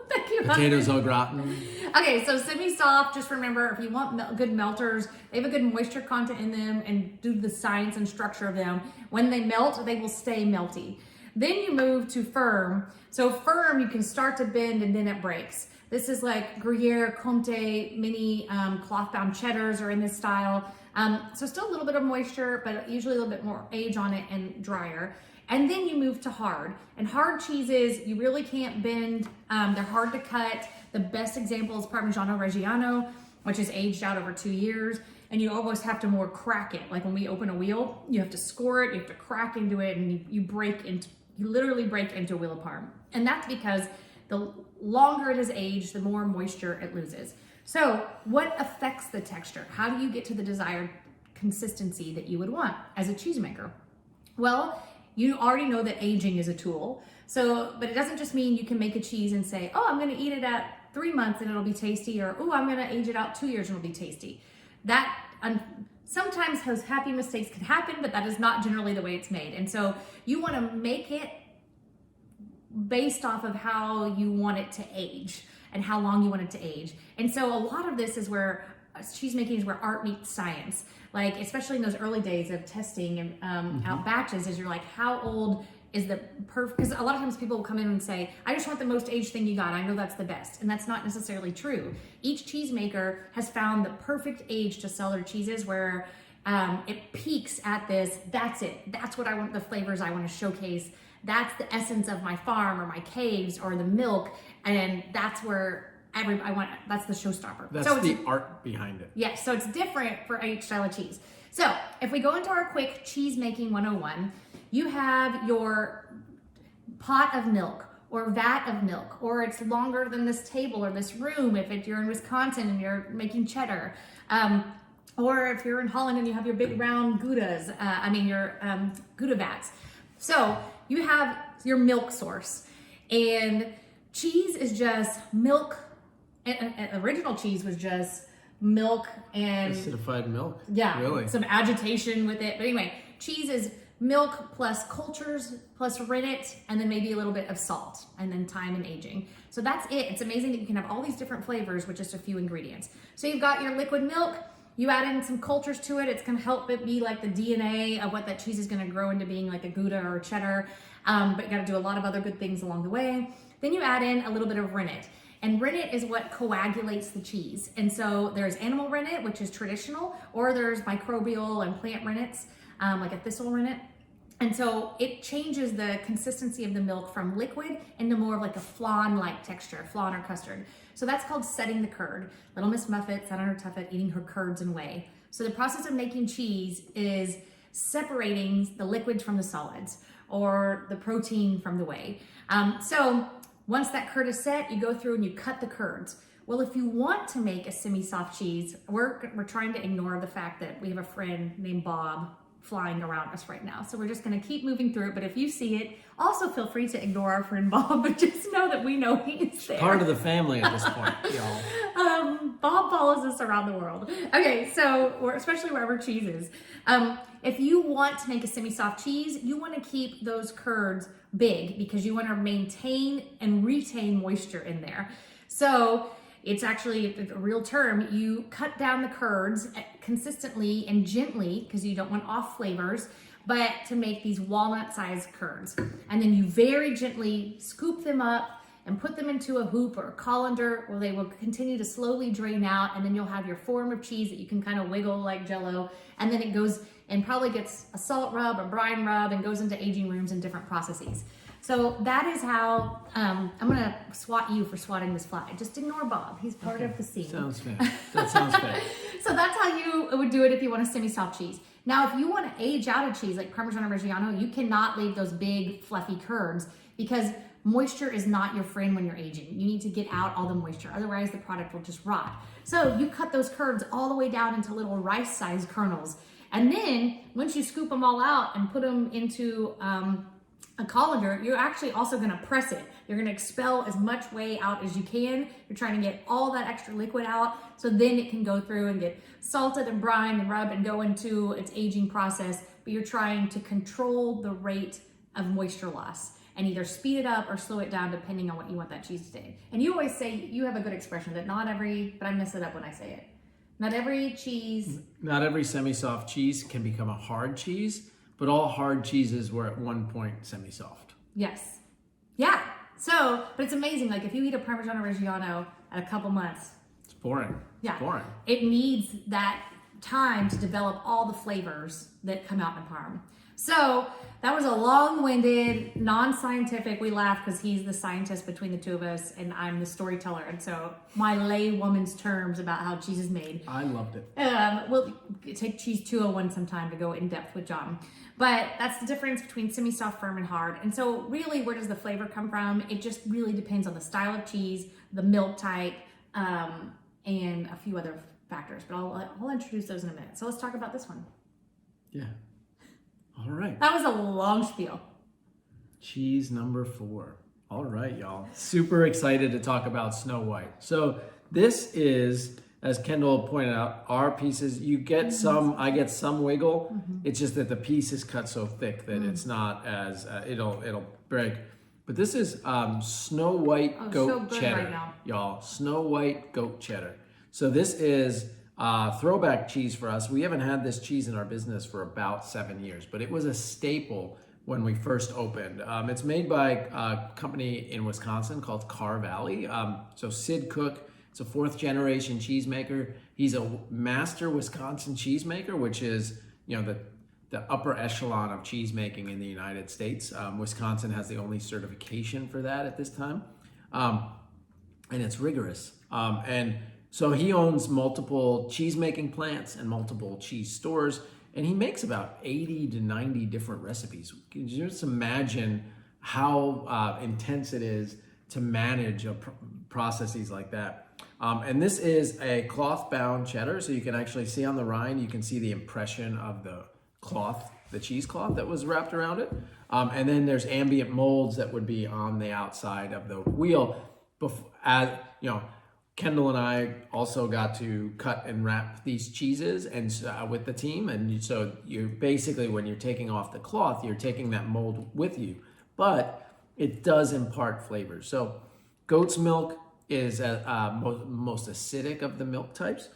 Thank you. Potatoes au gratin. Okay, so semi-soft, just remember, if you want good melters, they have a good moisture content in them, and due to the science and structure of them, when they melt, they will stay melty. Then you move to firm. So firm, you can start to bend and then it breaks. This is like Gruyere, Comte, mini cloth-bound cheddars are in this style. So still a little bit of moisture, but usually a little bit more age on it and drier. And then you move to hard. And hard cheeses, you really can't bend. They're hard to cut. The best example is Parmigiano Reggiano, which is aged out over 2 years. And you almost have to more crack it. Like when we open a wheel, you have to score it, you have to crack into it, and you literally break into a wheel of Parm. And that's because the longer it is aged, the more moisture it loses. So what affects the texture? How do you get to the desired consistency that you would want as a cheesemaker? Well, you already know that aging is a tool. So, but it doesn't just mean you can make a cheese and say, oh, I'm gonna eat it at 3 months and it'll be tasty, or oh, I'm gonna age it out 2 years and it'll be tasty. That, sometimes those happy mistakes can happen, but that is not generally the way it's made. And so you wanna make it based off of how you want it to age and how long you want it to age. And so a lot of this is where cheese making is where art meets science. Like, especially in those early days of testing and out batches, is you're like, how old is the perfect, because a lot of times people will come in and say, I just want the most aged thing you got. I know that's the best. And that's not necessarily true. Each cheesemaker has found the perfect age to sell their cheeses where it peaks at this, that's it. That's what I want, the flavors I want to showcase. That's the essence of my farm or my caves or the milk. And that's where that's the showstopper. That's so the art behind it. Yes, so it's different for each style of cheese. So if we go into our quick cheese making 101, you have your pot of milk or vat of milk, or it's longer than this table or this room if you're in Wisconsin and you're making cheddar. Or if you're in Holland and you have your big round Goudas, your Gouda vats. So you have your milk source, and cheese is just milk. Original cheese was just milk and acidified milk. Yeah, really. Some agitation with it. But anyway, cheese is milk plus cultures plus rennet, and then maybe a little bit of salt, and then time and aging. So that's it. It's amazing that you can have all these different flavors with just a few ingredients. So you've got your liquid milk. You add in some cultures to it. It's going to help it be like the DNA of what that cheese is going to grow into being, like a Gouda or a cheddar. But you got to do a lot of other good things along the way. Then you add in a little bit of rennet. And rennet is what coagulates the cheese. And so there's animal rennet, which is traditional, or there's microbial and plant rennets, like a thistle rennet. And so it changes the consistency of the milk from liquid into more of like a flan-like texture, flan or custard. So that's called setting the curd. Little Miss Muffet sat on her tuffet eating her curds and whey. So the process of making cheese is separating the liquids from the solids, or the protein from the whey. So once that curd is set, you go through and you cut the curds. Well, if you want to make a semi-soft cheese, we're trying to ignore the fact that we have a friend named Bob flying around us right now. So we're just gonna keep moving through it. But if you see it, also feel free to ignore our friend Bob, but just know that we know he's there. Part of the family at this point, y'all. Bob follows us around the world. Okay, so especially wherever cheese is. If you want to make a semi-soft cheese, you want to keep those curds big because you want to maintain and retain moisture in there. So it's actually a real term. You cut down the curds consistently and gently because you don't want off flavors, but to make these walnut-sized curds. And then you very gently scoop them up and put them into a hoop or a colander where they will continue to slowly drain out, and then you'll have your form of cheese that you can kind of wiggle like Jell-O, and then it goes and probably gets a salt rub, a brine rub, and goes into aging rooms and different processes. So that is how, I'm gonna swat you for swatting this fly. Just ignore Bob, he's part of the scene. Sounds fair. That sounds fair. So that's how you would do it if you want a semi-soft cheese. Now, if you want to age out a cheese like Parmigiano Reggiano, you cannot leave those big fluffy curds because moisture is not your friend when you're aging. You need to get out all the moisture, otherwise the product will just rot. So you cut those curds all the way down into little rice-sized kernels. And then once you scoop them all out and put them into a colander, you're actually also gonna press it. You're gonna expel as much whey out as you can. You're trying to get all that extra liquid out, so then it can go through and get salted and brined and rubbed and go into its aging process, but you're trying to control the rate of moisture loss and either speed it up or slow it down depending on what you want that cheese to do. And you always say, you have a good expression that not every, but I mess it up when I say it. Not every cheese. Not every semi-soft cheese can become a hard cheese, but all hard cheeses were at one point semi-soft. Yes. Yeah. So, but it's amazing. Like if you eat a Parmigiano Reggiano at a couple months. It's boring. Yeah. It's boring. It needs that time to develop all the flavors that come out in Parm. So that was a long-winded, non-scientific. We laugh because he's the scientist between the two of us and I'm the storyteller. And so my laywoman's terms about how cheese is made. I loved it. We'll take Cheese 201 sometime to go in depth with John. But that's the difference between semi-soft, firm, and hard. And so really, where does the flavor come from? It just really depends on the style of cheese, the milk type, and a few other factors. But I'll introduce those in a minute. So let's talk about this one. Yeah. All right. That was a long spiel. Cheese number 4. All right, y'all. Super excited to talk about Snow White. So this is, as Kendall pointed out, our pieces. You get some, I get some wiggle. It's just that the piece is cut so thick that it's not as, it'll break. But this is Snow White goat so cheddar, right now. y'all. Snow White goat cheddar. So this is throwback cheese for us. We haven't had this cheese in our business for about 7 years, but it was a staple when we first opened. It's made by a company in Wisconsin called Carr Valley. So Sid Cook, it's a 4th generation cheesemaker. He's a master Wisconsin cheesemaker, which is, the upper echelon of cheesemaking in the United States. Wisconsin has the only certification for that at this time. And it's rigorous. And so he owns multiple cheese-making plants and multiple cheese stores, and he makes about 80 to 90 different recipes. Can you just imagine how intense it is to manage processes like that? And this is a cloth-bound cheddar, so you can actually see on the rind, you can see the impression of the cloth, the cheesecloth that was wrapped around it. And then there's ambient molds that would be on the outside of the wheel. Kendall and I also got to cut and wrap these cheeses and with the team. And so you're basically, when you're taking off the cloth, you're taking that mold with you, but it does impart flavors. So goat's milk is most acidic of the milk types.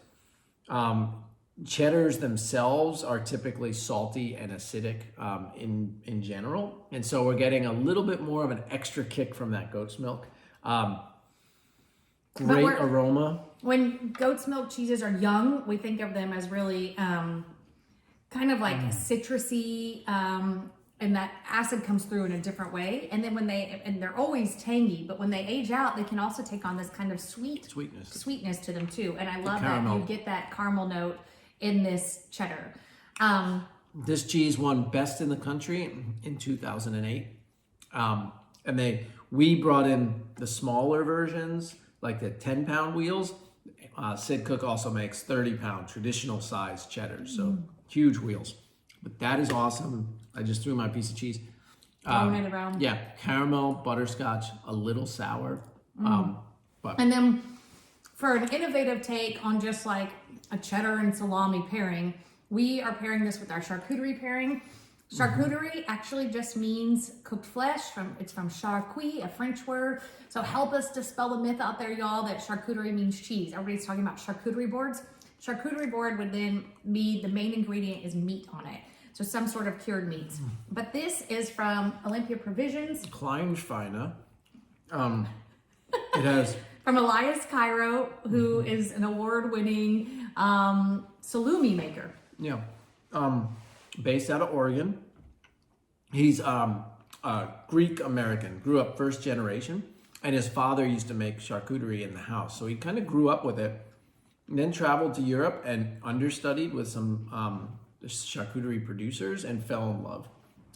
Cheddars themselves are typically salty and acidic in general. And so we're getting a little bit more of an extra kick from that goat's milk. Great aroma. When goat's milk cheeses are young, we think of them as really kind of like citrusy, and that acid comes through in a different way. And then they're always tangy, but when they age out, they can also take on this kind of sweetness to them too. And I love that you get that caramel note in this cheddar. This cheese won best in the country in 2008. And we brought in the smaller versions, like the 10-pound wheels. Sid Cook also makes 30-pound traditional size cheddars, so huge wheels. But that is awesome. I just threw my piece of cheese. Throwing it around. Yeah, caramel, butterscotch, a little sour. And then for an innovative take on just like a cheddar and salami pairing, we are pairing this with our charcuterie pairing. Charcuterie actually just means cooked flesh. It's from charcuterie, a French word. So help us dispel the myth out there, y'all, that charcuterie means cheese. Everybody's talking about charcuterie boards. Charcuterie board would then be the main ingredient is meat on it. So some sort of cured meats. But this is from Olympia Provisions. Kleinschweine. It has... From Elias Cairo, who is an award-winning salumi maker. Yeah. based out of Oregon. He's Greek American, grew up first generation, and his father used to make charcuterie in the house. So he kind of grew up with it, and then traveled to Europe and understudied with some charcuterie producers and fell in love.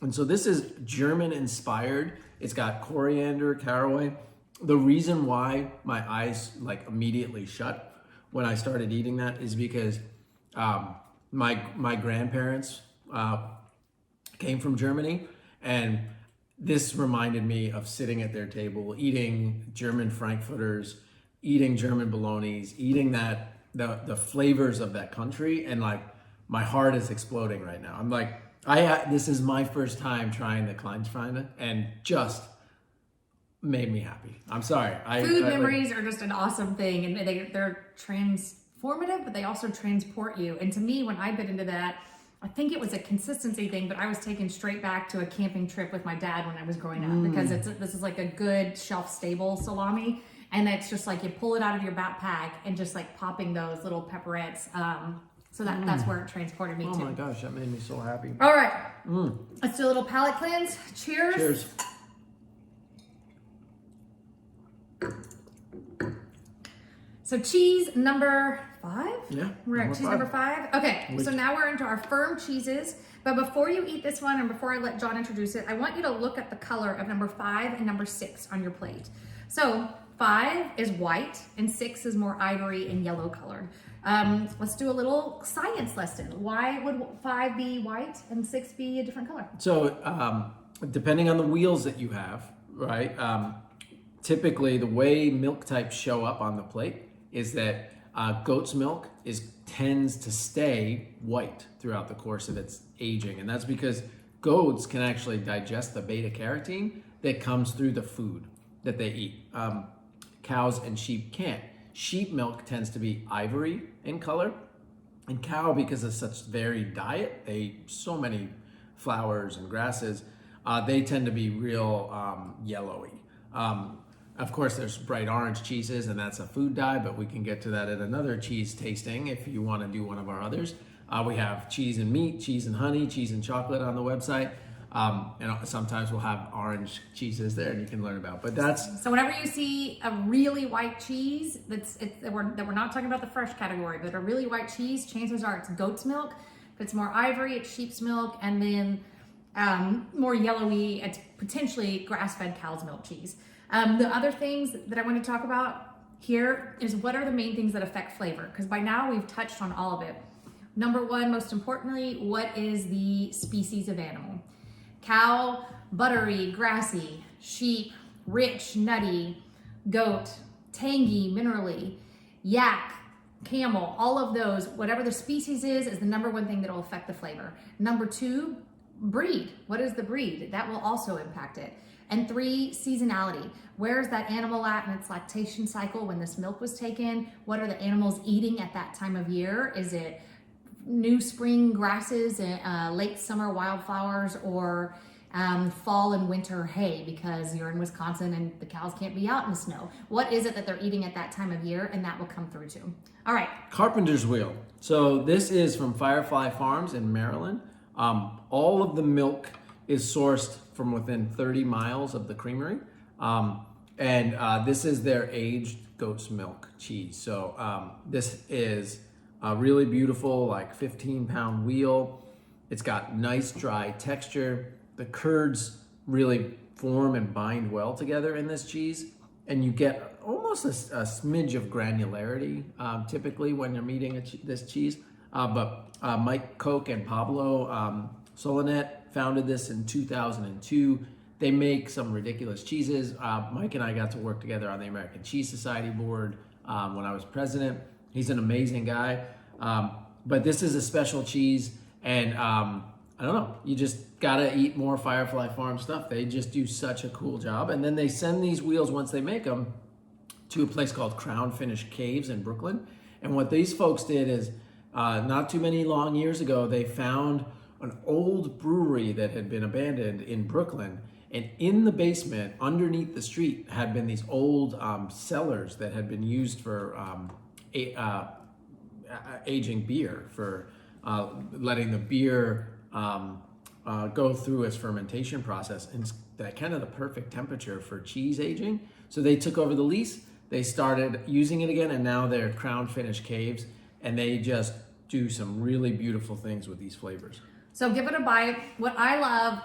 And so this is German inspired. It's got coriander, caraway. The reason why my eyes like immediately shut when I started eating that is because my grandparents came from Germany, and this reminded me of sitting at their table, eating German Frankfurters, eating German bolognas, eating the flavors of that country, and like my heart is exploding right now. I'm like, this is my first time trying the Kleinschweine, and just made me happy. I'm sorry. Food memories are just an awesome thing, and they're transformative, but they also transport you. And to me, when I bit into that, I think it was a consistency thing, but I was taken straight back to a camping trip with my dad when I was growing up, because this is like a good shelf stable salami, and it's just like you pull it out of your backpack and just like popping those little pepperettes. So that's where it transported me to. Oh my gosh, that made me so happy. All right, let's do a little palate cleanse. Cheers. Cheers. So cheese number 5? Yeah. We're at cheese number 5. Okay, so now we're into our firm cheeses. But before you eat this one, and before I let John introduce it, I want you to look at the color of number 5 and number 6 on your plate. So 5 is white and 6 is more ivory and yellow colored. Let's do a little science lesson. Why would 5 be white and 6 be a different color? So depending on the wheels that you have, right? Typically the way milk types show up on the plate is that goat's milk tends to stay white throughout the course of its aging. And that's because goats can actually digest the beta carotene that comes through the food that they eat. Cows and sheep can't. Sheep milk tends to be ivory in color, and cow, because of such varied diet, they eat so many flowers and grasses, they tend to be real yellowy. Of course, there's bright orange cheeses, and that's a food dye, but we can get to that at another cheese tasting if you want to do one of our others. We have cheese and meat, cheese and honey, cheese and chocolate on the website. And sometimes we'll have orange cheeses there, and you can learn about. But that's so whenever you see a really white cheese that we're not talking about the fresh category, but a really white cheese, chances are it's goat's milk. If it's more ivory, it's sheep's milk, and then more yellowy, it's potentially grass-fed cow's milk cheese. The other things that I want to talk about here is what are the main things that affect flavor, because by now we've touched on all of it. Number 1, most importantly, what is the species of animal? Cow, buttery, grassy. Sheep, rich, nutty. Goat, tangy, minerally. Yak, camel, all of those, whatever the species is the number 1 thing that will affect the flavor. Number 2, breed. What is the breed? That will also impact it. And 3, seasonality. Where is that animal at in its lactation cycle when this milk was taken? What are the animals eating at that time of year? Is it new spring grasses, late summer wildflowers, or fall and winter hay because you're in Wisconsin and the cows can't be out in the snow? What is it that they're eating at that time of year? And that will come through too. All right. Carpenter's wheel. So this is from Firefly Farms in Maryland. All of the milk is sourced from within 30 miles of the creamery. And this is their aged goat's milk cheese. So this is a really beautiful, like 15-pound wheel. It's got nice dry texture. The curds really form and bind well together in this cheese. And you get almost a smidge of granularity typically when you're eating this cheese. But Mike Koch and Pablo Solonet founded this in 2002. They make some ridiculous cheeses. Mike and I got to work together on the American Cheese Society board when I was president. He's an amazing guy. But this is a special cheese, and I don't know, you just gotta eat more Firefly Farm stuff. They just do such a cool job. And then they send these wheels, once they make them, to a place called Crown Finish Caves in Brooklyn. And what these folks did is, not too many long years ago, they found an old brewery that had been abandoned in Brooklyn. And in the basement, underneath the street, had been these old cellars that had been used for aging beer, for letting the beer go through its fermentation process, and it's that kind of the perfect temperature for cheese aging. So they took over the lease, they started using it again, and now they're crown finish caves, and they just do some really beautiful things with these flavors. So give it a bite. What I love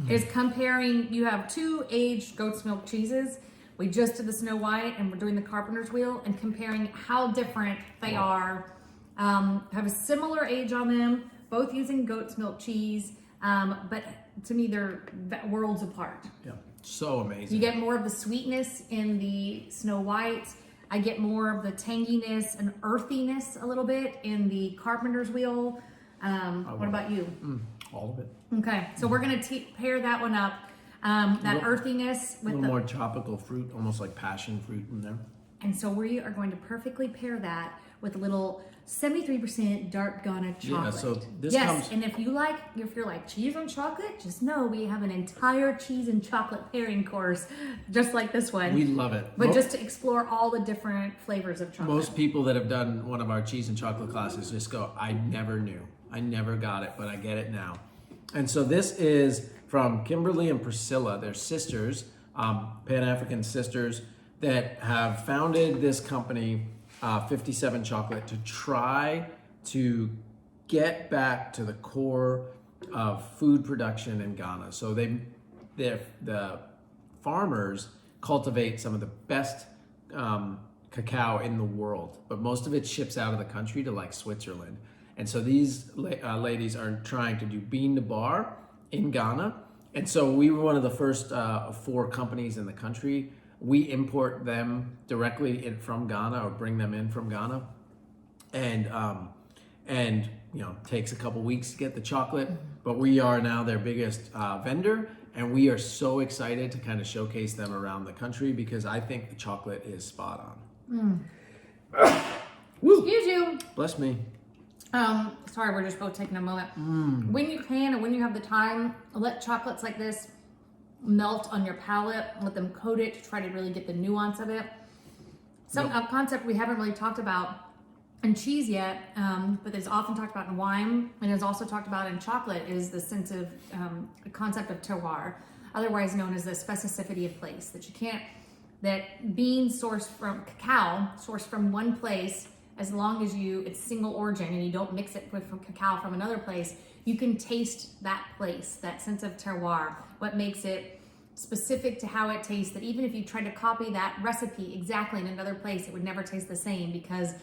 is comparing, you have 2 aged goat's milk cheeses. We just did the Snow White and we're doing the Carpenter's Wheel, and comparing how different they are. Have a similar age on them, both using goat's milk cheese, but to me they're worlds apart. Yeah, so amazing. You get more of the sweetness in the Snow White. I get more of the tanginess and earthiness a little bit in the Carpenter's Wheel. What about you? All of it. Okay, so we're gonna pair that one up. That earthiness with a little more tropical fruit, almost like passion fruit in there. And so we are going to perfectly pair that with a little 73% dark Ghana chocolate. Yeah, so this yes, and if you're like cheese and chocolate, just know we have an entire cheese and chocolate pairing course, just like this one. We love it. But just to explore all the different flavors of chocolate. Most people that have done one of our cheese and chocolate classes just go, I never knew. I never got it, but I get it now. And so this is from Kimberly and Priscilla. They're sisters, Pan-African sisters, that have founded this company, 57 Chocolate, to try to get back to the core of food production in Ghana. So the farmers cultivate some of the best cacao in the world, but most of it ships out of the country to like Switzerland. And so these ladies are trying to do bean to bar in Ghana. And so we were one of the first 4 companies in the country. We import them directly in from Ghana, or bring them in from Ghana. And you know, takes a couple weeks to get the chocolate, but we are now their biggest vendor. And we are so excited to kind of showcase them around the country, because I think the chocolate is spot on. Excuse you. Bless me. Sorry, we're just both taking a moment. When you can, and when you have the time, let chocolates like this melt on your palate, let them coat it to try to really get the nuance of it. A concept we haven't really talked about in cheese yet, but is often talked about in wine, and is also talked about in chocolate, is the sense of the concept of terroir, otherwise known as the specificity of place. That beans sourced from cacao, sourced from one place, as long as it's single origin and you don't mix it with cacao from another place, you can taste that place, that sense of terroir, what makes it specific to how it tastes, that even if you tried to copy that recipe exactly in another place, it would never taste the same, because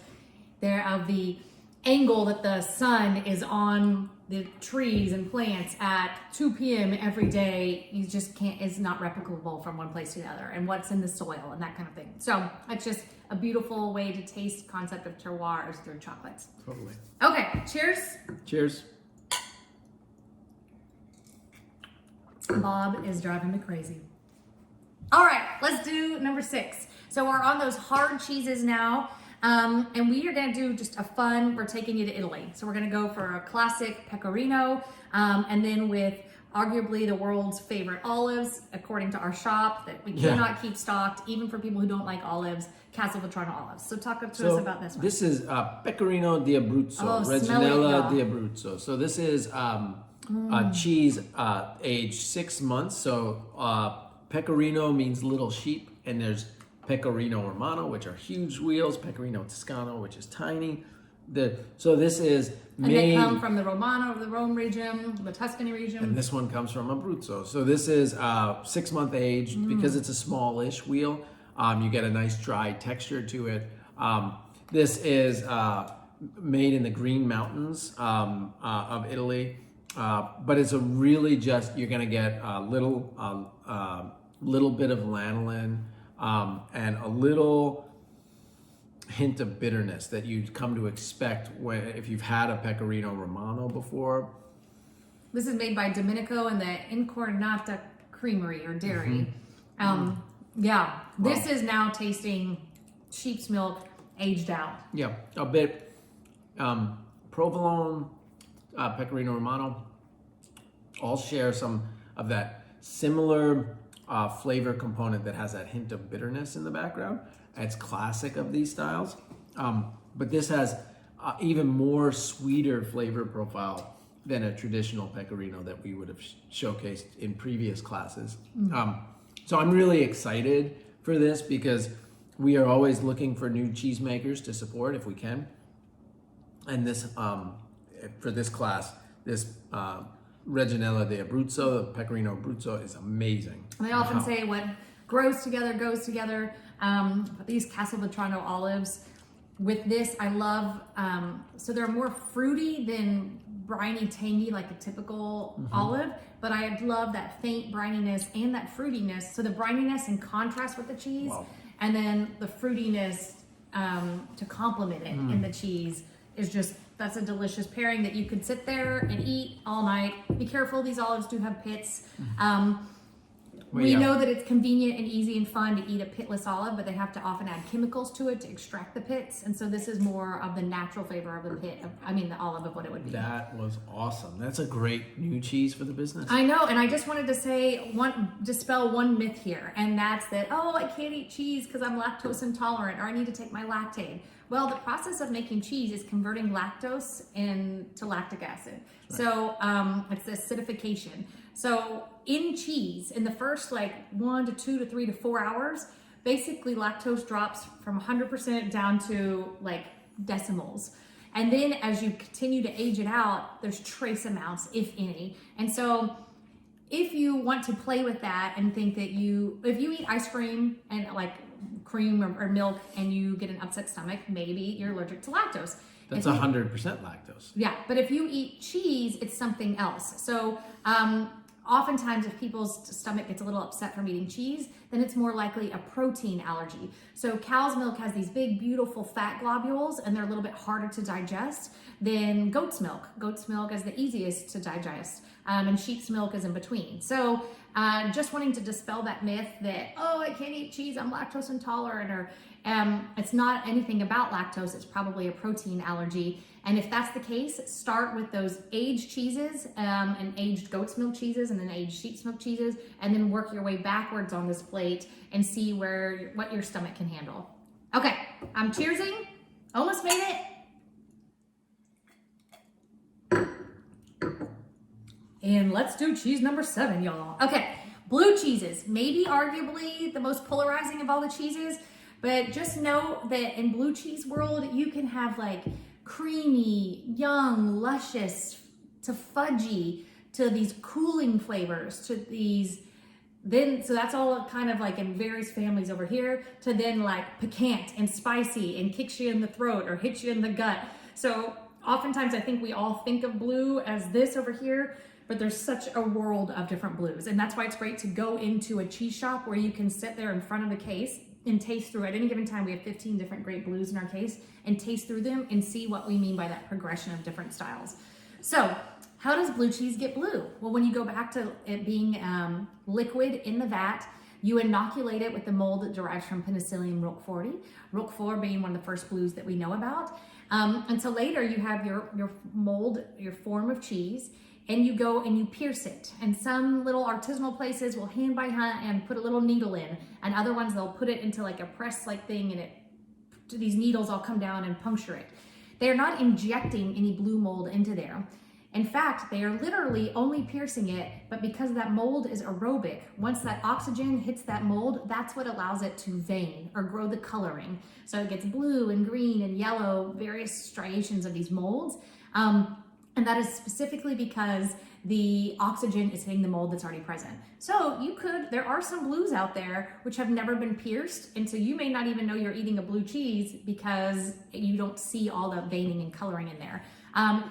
of the angle that the sun is on the trees and plants at 2 p.m. every day. You just can't, it's not replicable from one place to the other, and what's in the soil and that kind of thing. So it's just a beautiful way to taste the concept of terroirs through chocolates. Totally. Okay, cheers. Cheers. Bob is driving me crazy. All right, let's do number 6. So we're on those hard cheeses now. And we are gonna do just we're taking you to Italy. So we're gonna go for a classic Pecorino, and then with arguably the world's favorite olives, according to our shop, that we cannot keep stocked, even for people who don't like olives, Castelvetrano olives. So talk to us about this one. This is Pecorino di Abruzzo, Reginella di Abruzzo. So this is a cheese aged 6 months. So Pecorino means little sheep, and there's Pecorino Romano, which are huge wheels, Pecorino Toscano, which is tiny. So this is made... And they come from the Romano, the Rome region, the Tuscany region. And this one comes from Abruzzo. So this is 6 month aged. Because it's a smallish wheel, you get a nice dry texture to it. This is made in the Green Mountains of Italy. But it's you're gonna get a little bit of lanolin, and a little hint of bitterness that you'd come to expect if you've had a Pecorino Romano before. This is made by Domenico and the Incornata Creamery or Dairy. This is now tasting sheep's milk aged out. Yeah, a bit provolone, Pecorino Romano, all share some of that similar flavor component that has that hint of bitterness in the background. It's classic of these styles, but this has even more sweeter flavor profile. than a traditional Pecorino that we would have showcased in previous classes. So I'm really excited for this because we are always looking for new cheesemakers to support if we can. And this, for this class, this Reggianella de Abruzzo, the Pecorino Abruzzo, is amazing. And they often say what grows together goes together. These Castelvetrano olives, with this, I love, so they're more fruity than briny, tangy, like a typical olive, but I love that faint brininess and that fruitiness. So the brininess in contrast with the cheese, Wow. and then the fruitiness to complement it in the cheese is just, that's a delicious pairing that you could sit there and eat all night. Be careful, these olives do have pits. We know that it's convenient and easy and fun to eat a pitless olive, but they have to often add chemicals to it to extract the pits. And so this is more of the natural flavor of the pit, the olive of what it would be. That was awesome. That's a great new cheese for the business. I know, and I just wanted to say dispel one myth here, and that's that, oh, I can't eat cheese because I'm lactose intolerant, or I need to take my Lactaid. Well, the process of making cheese is converting lactose into lactic acid. Right. So it's the acidification. So in cheese, in the first 1 to 2 to 3 to 4 hours, basically lactose drops from 100% down to decimals. And then as you continue to age it out, there's trace amounts, if any. And so if you want to play with that and think that if you eat ice cream and cream or milk and you get an upset stomach, maybe you're allergic to lactose. That's 100% lactose. Yeah, but if you eat cheese, it's something else. So oftentimes if people's stomach gets a little upset from eating cheese, then it's more likely a protein allergy. So cow's milk has these big, beautiful fat globules, and they're a little bit harder to digest than goat's milk. Goat's milk is the easiest to digest, and sheep's milk is in between. So just wanting to dispel that myth that, oh, I can't eat cheese, I'm lactose intolerant, or it's not anything about lactose, it's probably a protein allergy. And if that's the case, start with those aged cheeses and aged goat's milk cheeses and then aged sheep's milk cheeses, and then work your way backwards on this plate and see what your stomach can handle. Okay, I'm cheersing. Almost made it. And let's do cheese number 7, y'all. Okay, blue cheeses, maybe arguably the most polarizing of all the cheeses, but just know that in blue cheese world, you can have creamy, young, luscious, to fudgy, to these cooling flavors, to these, so that's all kind of in various families over here, to then piquant and spicy and kicks you in the throat or hits you in the gut. So oftentimes I think we all think of blue as this over here, but there's such a world of different blues. And that's why it's great to go into a cheese shop where you can sit there in front of the case and taste through. At any given time, we have 15 different great blues in our case, and taste through them and see what we mean by that progression of different styles. So how does blue cheese get blue? Well, when you go back to it being liquid in the vat, you inoculate it with the mold that derives from Penicillium roqueforti, Roquefort being one of the first blues that we know about. And so later you have your mold, your form of cheese, and you go and you pierce it. And some little artisanal places will hand by hand and put a little needle in, and other ones they'll put it into a press thing, and these needles all come down and puncture it. They're not injecting any blue mold into there. In fact, they are literally only piercing it, but because that mold is aerobic, once that oxygen hits that mold, that's what allows it to vein or grow the coloring. So it gets blue and green and yellow, various striations of these molds. And that is specifically because the oxygen is hitting the mold that's already present. So there are some blues out there which have never been pierced, and so you may not even know you're eating a blue cheese because you don't see all the veining and coloring in there.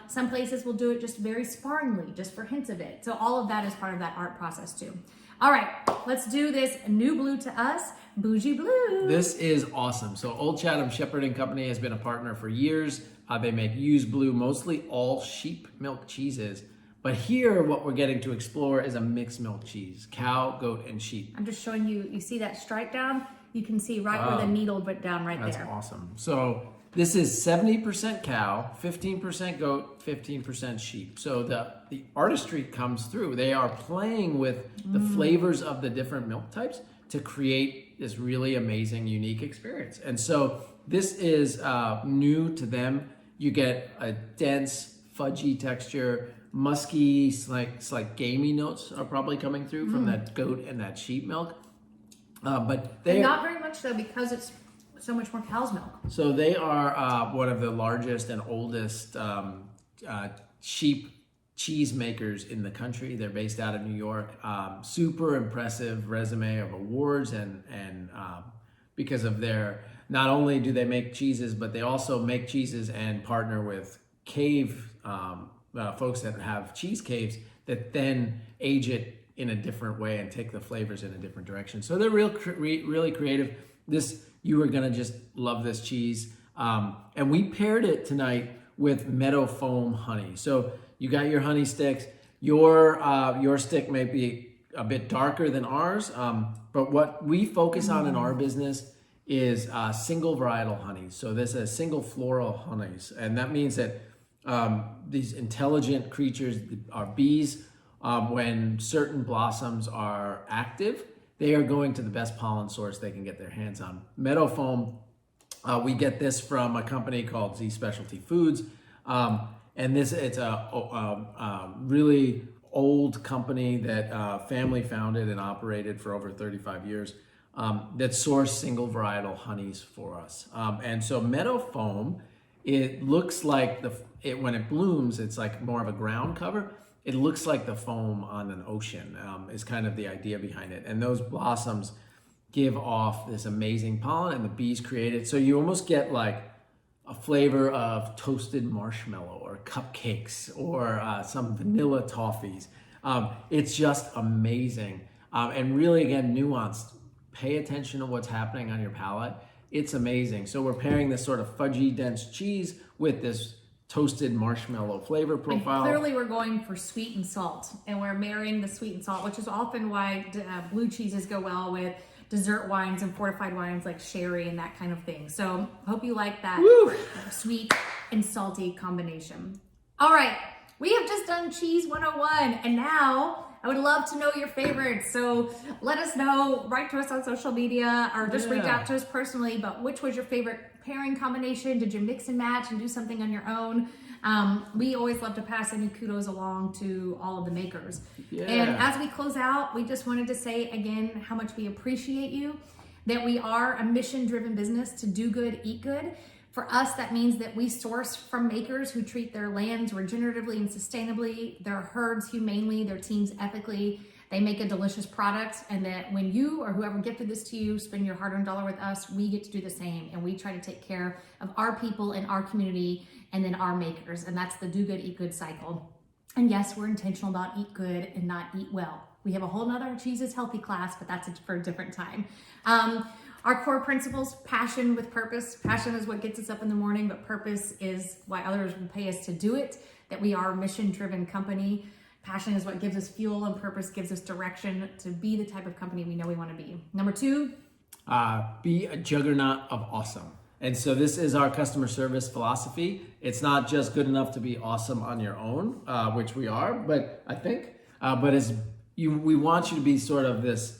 Some places will do it just very sparingly, just for hints of it. So all of that is part of that art process too. All right, let's do this new blue to us, Boujee Blue. This is awesome. So Old Chatham Shepherd & Company has been a partner for years. They make used blue, mostly all sheep milk cheeses. But here, what we're getting to explore is a mixed milk cheese, cow, goat, and sheep. I'm just showing you, you see that stripe down? You can see right where the needle went down right there. That's awesome. So this is 70% cow, 15% goat, 15% sheep. So the artistry comes through. They are playing with the flavors of the different milk types to create this really amazing, unique experience. And so this is new to them. You get a dense, fudgy texture musky, slight gamey notes are probably coming through from that goat and that sheep milk. But they not very much though, because it's so much more cow's milk. So they are one of the largest and oldest sheep cheese makers in the country. They're based out of New York. Super impressive resume of awards and because of their, not only do they make cheeses, but they also make cheeses and partner with cave folks that have cheese caves that then age it in a different way and take the flavors in a different direction. So they're really creative. You are gonna just love this cheese. And we paired it tonight with meadow foam honey. So you got your honey sticks. Your stick may be a bit darker than ours, but what we focus on in our business is single varietal honeys. So this is single floral honeys, and that means that these intelligent creatures, our bees, when certain blossoms are active, they are going to the best pollen source they can get their hands on. Meadow foam, we get this from a company called Z Specialty Foods, and it's a really old company that family founded and operated for over 35 years that source single varietal honeys for us. And so meadow foam, it looks like when it blooms, it's like more of a ground cover. It looks like the foam on an ocean is kind of the idea behind it. And those blossoms give off this amazing pollen and the bees create it. So you almost get like a flavor of toasted marshmallow or cupcakes or some vanilla toffees. It's just amazing. And really, again, nuanced. Pay attention to what's happening on your palate. It's amazing. So we're pairing this sort of fudgy, dense cheese with this toasted marshmallow flavor profile. And clearly we're going for sweet and salt, and we're marrying the sweet and salt, which is often why blue cheeses go well with dessert wines and fortified wines like sherry and that kind of thing. So hope you like that. Woo! Sweet and salty combination. All right, we have just done Cheese 101, and now I would love to know your favorites. So let us know, write to us on social media, or just reach out to us personally, but which was your favorite pairing combination? Did you mix and match and do something on your own? We always love to pass any kudos along to all of the makers. Yeah. And as we close out, we just wanted to say again how much we appreciate you, that we are a mission-driven business to do good, eat good. For us, that means that we source from makers who treat their lands regeneratively and sustainably, their herds humanely, their teams ethically. They make a delicious product, and that when you or whoever gifted this to you spend your hard-earned dollar with us, we get to do the same, and we try to take care of our people and our community and then our makers, and that's the do good, eat good cycle. And yes, we're intentional about eat good and not eat well. We have a whole nother Cheese is Healthy class, but that's for a different time. Our core principles: passion with purpose. Passion is what gets us up in the morning, but purpose is why others will pay us to do it, that we are a mission-driven company. Passion is what gives us fuel, and purpose gives us direction to be the type of company we know we want to be. Number 2, be a juggernaut of awesome. And so this is our customer service philosophy. It's not just good enough to be awesome on your own, which we are, but I think, we want you to be sort of this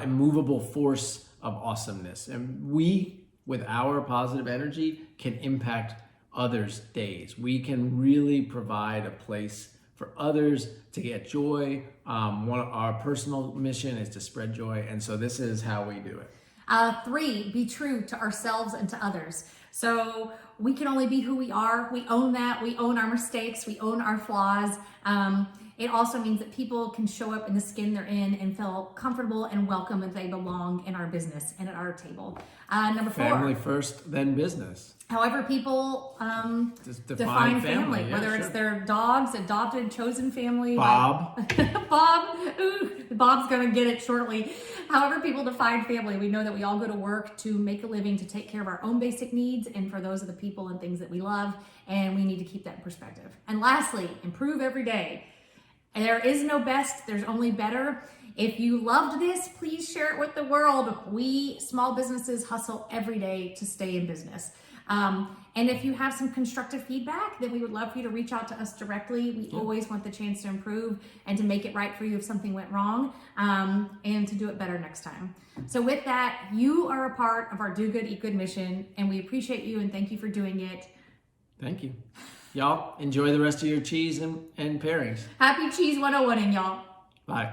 immovable force of awesomeness. And we, with our positive energy, can impact others' days. We can really provide a place for others to get joy. Our personal mission is to spread joy. And so this is how we do it. 3, be true to ourselves and to others. So we can only be who we are. We own that. We own our mistakes. We own our flaws. It also means that people can show up in the skin they're in and feel comfortable and welcome, and they belong in our business and at our table. Number 4. Family first, then business. However people define family, whether it's their dogs, adopted, chosen family. Bob. Bob. Ooh, Bob's going to get it shortly. However people define family, we know that we all go to work to make a living, to take care of our own basic needs, and for those are the people and things that we love, and we need to keep that in perspective. And lastly, improve every day. There is no best, there's only better. If you loved this, please share it with the world. We small businesses hustle every day to stay in business. And if you have some constructive feedback, then we would love for you to reach out to us directly. We always want the chance to improve and to make it right for you if something went wrong, and to do it better next time. So with that, you are a part of our Do Good, Eat Good mission, and we appreciate you and thank you for doing it. Thank you. Y'all enjoy the rest of your cheese and pairings. Happy Cheese 101, y'all. Bye.